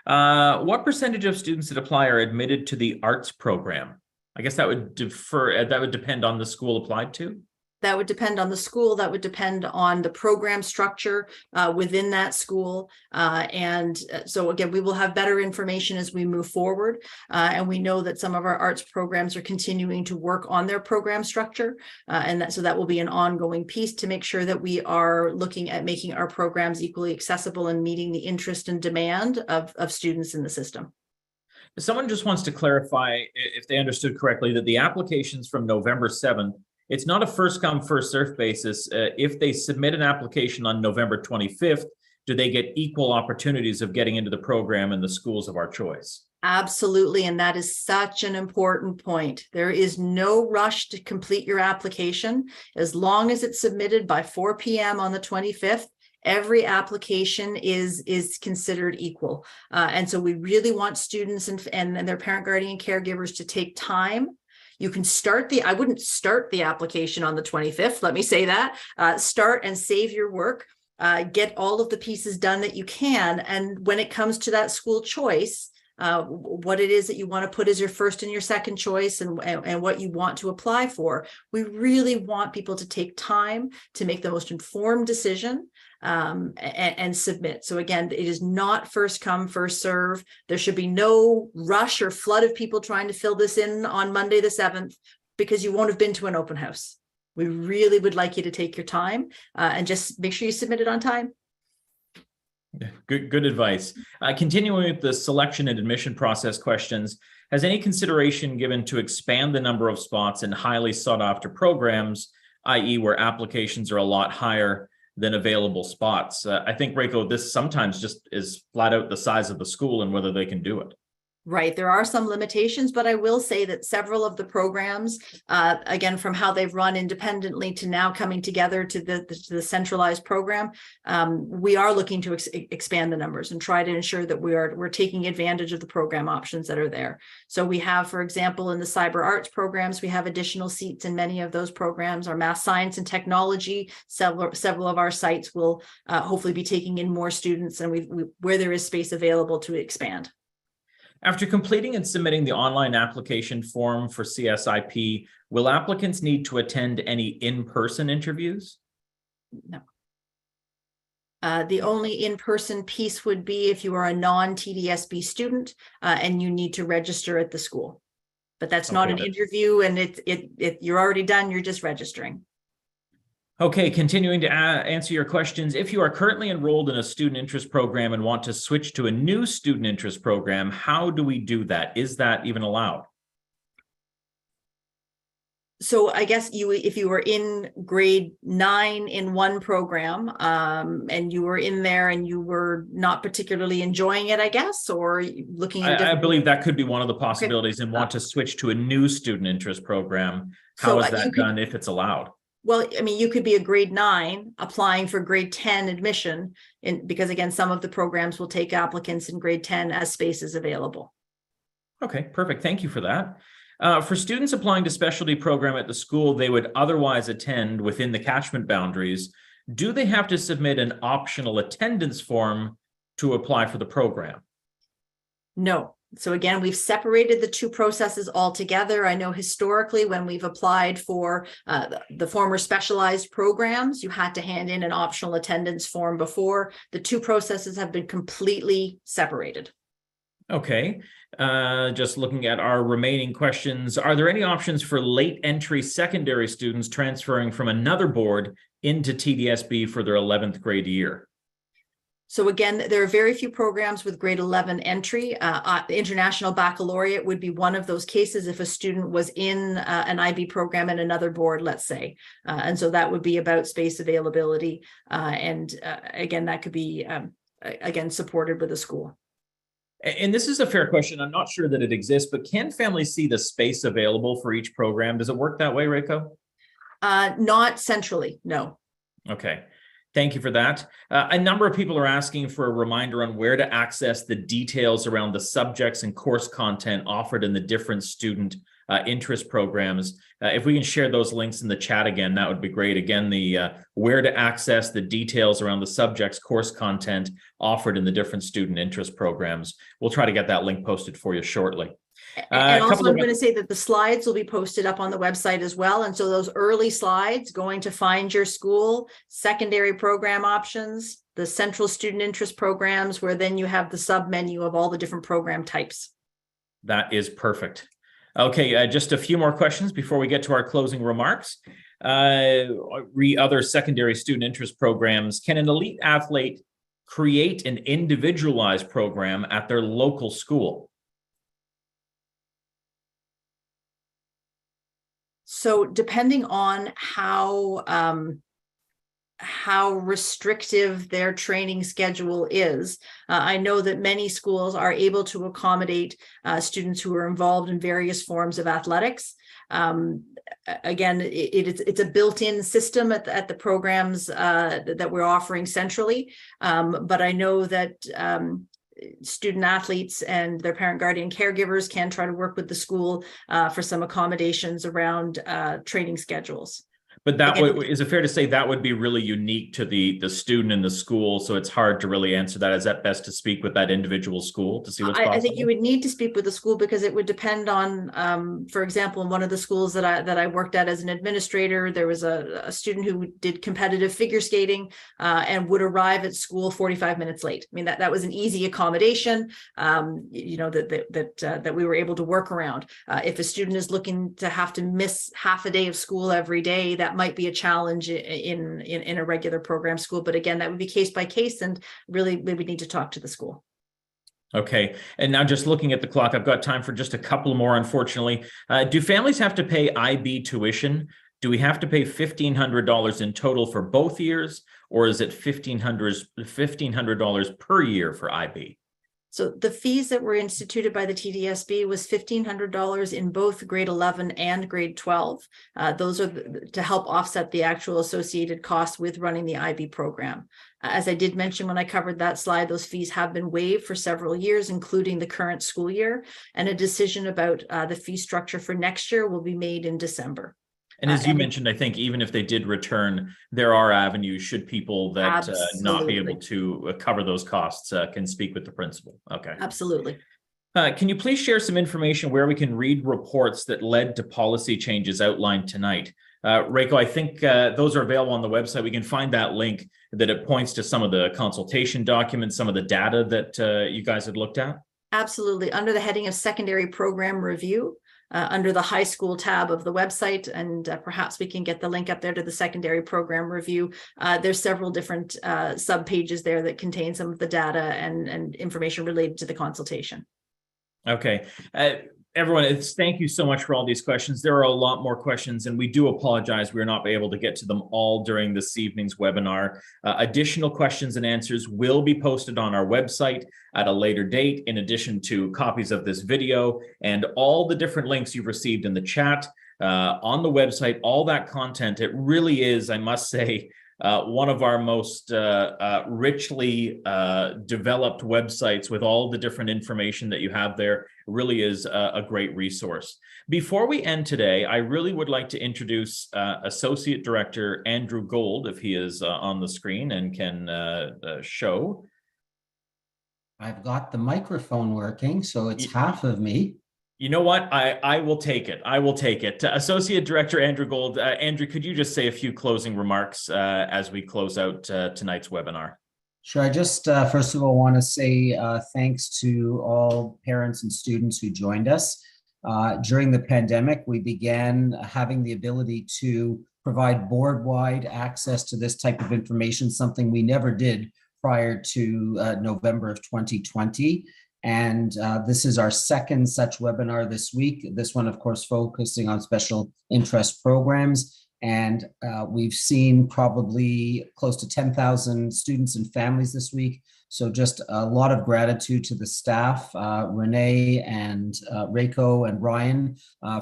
What percentage of students that apply are admitted to the arts program? I guess that would depend on the school applied to. That would depend on the school. That would depend on the program structure within that school. So again, we will have better information as we move forward. And we know that some of our arts programs are continuing to work on their program structure. So that will be an ongoing piece to make sure that we are looking at making our programs equally accessible and meeting the interest and demand of students in the system. Someone just wants to clarify if they understood correctly that the applications from November 7th, it's not a first come, first served basis. If they submit an application on November 25th, do they get equal opportunities of getting into the program in the schools of our choice? Absolutely. And that is such an important point. There is no rush to complete your application. As long as it's submitted by 4 p.m. on the 25th, every application is considered equal. And so we really want students and their parent, guardian, caregivers to take time. You can I wouldn't start the application on the 25th. Let me say that. Start and save your work. Get all of the pieces done that you can. And when it comes to that school choice, what it is that you want to put as your first and your second choice and what you want to apply for, we really want people to take time to make the most informed decision and submit. So again, it is not first come, first serve. There should be no rush or flood of people trying to fill this in on Monday the 7th, because you won't have been to an open house. We really would like you to take your time and just make sure you submit it on time. Good advice. Continuing with the selection and admission process questions, has any consideration given to expand the number of spots in highly sought after programs, i.e. where applications are a lot higher than available spots? I think, Reiko, this sometimes just is flat out the size of the school and whether they can do it. Right. There are some limitations, but I will say that several of the programs, again, from how they've run independently to now coming together to the centralized program, we are looking to expand the numbers and try to ensure that we're taking advantage of the program options that are there. So we have, for example, in the cyber arts programs, we have additional seats in many of those programs. Our math, science, and technology, several of our sites will hopefully be taking in more students, and where there is space available to expand. After completing and submitting the online application form for CSIP, will applicants need to attend any in-person interviews? No. The only in-person piece would be if you are a non-TDSB student and you need to register at the school. But that's not an interview, and you're already done, you're just registering. Okay, continuing to answer your questions. If you are currently enrolled in a student interest program and want to switch to a new student interest program, how do we do that? Is that even allowed? So I guess if you were in grade 9 in one program and you were in there and you were not particularly enjoying it, I guess, or looking at I believe that could be one of the possibilities, and want to switch to a new student interest program. How is that done if it's allowed? Well, I mean, you could be a grade 9 applying for grade 10 admission, because again, some of the programs will take applicants in grade 10 as space is available. Okay, perfect. Thank you for that. For students applying to specialty program at the school they would otherwise attend within the catchment boundaries, do they have to submit an optional attendance form to apply for the program? No. So again, we've separated the two processes altogether. I know historically when we've applied for the former specialized programs, you had to hand in an optional attendance form before. The two processes have been completely separated. Okay. Just looking at our remaining questions, are there any options for late entry secondary students transferring from another board into TDSB for their 11th grade year? So again, there are very few programs with grade 11 entry. The International Baccalaureate would be one of those cases if a student was in an IB program in another board, let's say. And so that would be about space availability. Again, that could be, again, supported with a school. And this is a fair question. I'm not sure that it exists, but can families see the space available for each program? Does it work that way, Reiko? Not centrally, no. Okay. Thank you for that. A number of people are asking for a reminder on where to access the details around the subjects and course content offered in the different student interest programs. If we can share those links in the chat again, that would be great. Again, the where to access the details around the subjects, course content offered in the different student interest programs. We'll try to get that link posted for you shortly. And also, I'm going to say that the slides will be posted up on the website as well. And so those early slides going to find your school, secondary program options, the central student interest programs, where then you have the sub menu of all the different program types. That is perfect. Okay, just a few more questions before we get to our closing remarks. Other secondary student interest programs. Can an elite athlete create an individualized program at their local school? So depending on how restrictive their training schedule is, I know that many schools are able to accommodate students who are involved in various forms of athletics. Again, it's a built-in system at the programs that we're offering centrally, but I know that student athletes and their parent, guardian, caregivers can try to work with the school for some accommodations around training schedules. But that is it fair to say that would be really unique to the student in the school? So it's hard to really answer that. Is that best to speak with that individual school to see what's possible? I think you would need to speak with the school, because it would depend on, for example, in one of the schools that I worked at as an administrator, there was a student who did competitive figure skating and would arrive at school 45 minutes late. I mean, that was an easy accommodation, that we were able to work around. If a student is looking to have to miss half a day of school every day, that might be a challenge in a regular program school. But again, that would be case by case, and really we would need to talk to the school. Okay. And now just looking at the clock, I've got time for just a couple more, unfortunately. Do families have to pay IB tuition? Do we have to pay $1,500 in total for both years, or is it $1,500 per year for IB? So the fees that were instituted by the TDSB was $1,500 in both grade 11 and grade 12. Those are to help offset the actual associated costs with running the IB program. As I did mention when I covered that slide, those fees have been waived for several years, including the current school year, and a decision about the fee structure for next year will be made in December. And as you mentioned, I think even if they did return, there are avenues should people that not be able to cover those costs can speak with the principal. Okay. Absolutely. Can you please share some information where we can read reports that led to policy changes outlined tonight? Reiko, I think those are available on the website. We can find that link that it points to some of the consultation documents, some of the data that you guys had looked at. Absolutely. Under the heading of secondary program review, under the high school tab of the website, and perhaps we can get the link up there to the secondary program review. There's several different sub pages there that contain some of the data and information related to the consultation. Okay. Everyone, thank you so much for all these questions. There are a lot more questions, and we do apologize we're not able to get to them all during this evening's webinar. Additional questions and answers will be posted on our website at a later date, in addition to copies of this video and all the different links you've received in the chat on the website. All that content, it really is, I must say, one of our most richly developed websites with all the different information that you have there. It really is a great resource. Before we end today, I really would like to introduce Associate Director Andrew Gold, if he is on the screen and can show. I've got the microphone working, so it's half of me. You know what? I will take it. I will take it. Associate Director Andrew Gold. Andrew, could you just say a few closing remarks as we close out tonight's webinar? Sure. I just first of all want to say thanks to all parents and students who joined us. During the pandemic, we began having the ability to provide board-wide access to this type of information, something we never did prior to November of 2020. And this is our second such webinar this week. This one, of course, focusing on special interest programs. And we've seen probably close to 10,000 students and families this week. So just a lot of gratitude to the staff, Renee and Reiko and Ryan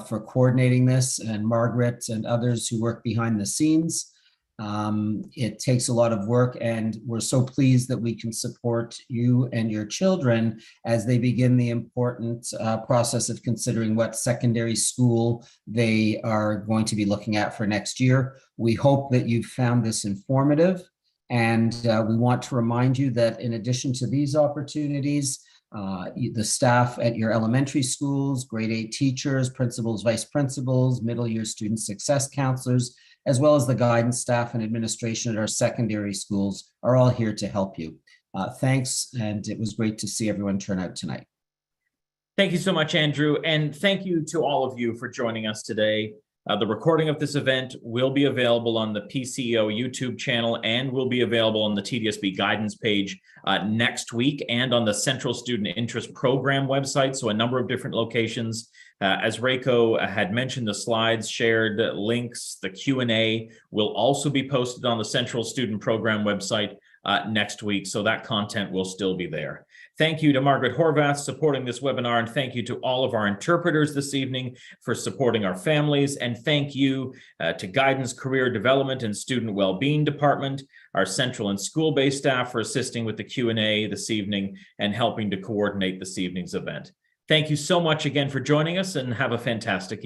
for coordinating this, and Margaret and others who work behind the scenes. It takes a lot of work, and we're so pleased that we can support you and your children as they begin the important process of considering what secondary school they are going to be looking at for next year. We hope that you've found this informative, and we want to remind you that in addition to these opportunities, the staff at your elementary schools, grade 8 teachers, principals, vice principals, middle year student success counselors, as well as the guidance staff and administration at our secondary schools are all here to help you. Thanks, and it was great to see everyone turn out tonight. Thank you so much, Andrew, and thank you to all of you for joining us today. The recording of this event will be available on the PCEO YouTube channel and will be available on the TDSB guidance page next week and on the Central Student Interest Program website, so a number of different locations. As Reiko had mentioned, the slides, shared links, the Q&A will also be posted on the Central Student Program website next week, so that content will still be there. Thank you to Margaret Horvath supporting this webinar, and thank you to all of our interpreters this evening for supporting our families, and thank you to Guidance, Career Development, and Student Wellbeing Department, our central and school-based staff for assisting with the Q&A this evening and helping to coordinate this evening's event. Thank you so much again for joining us, and have a fantastic evening.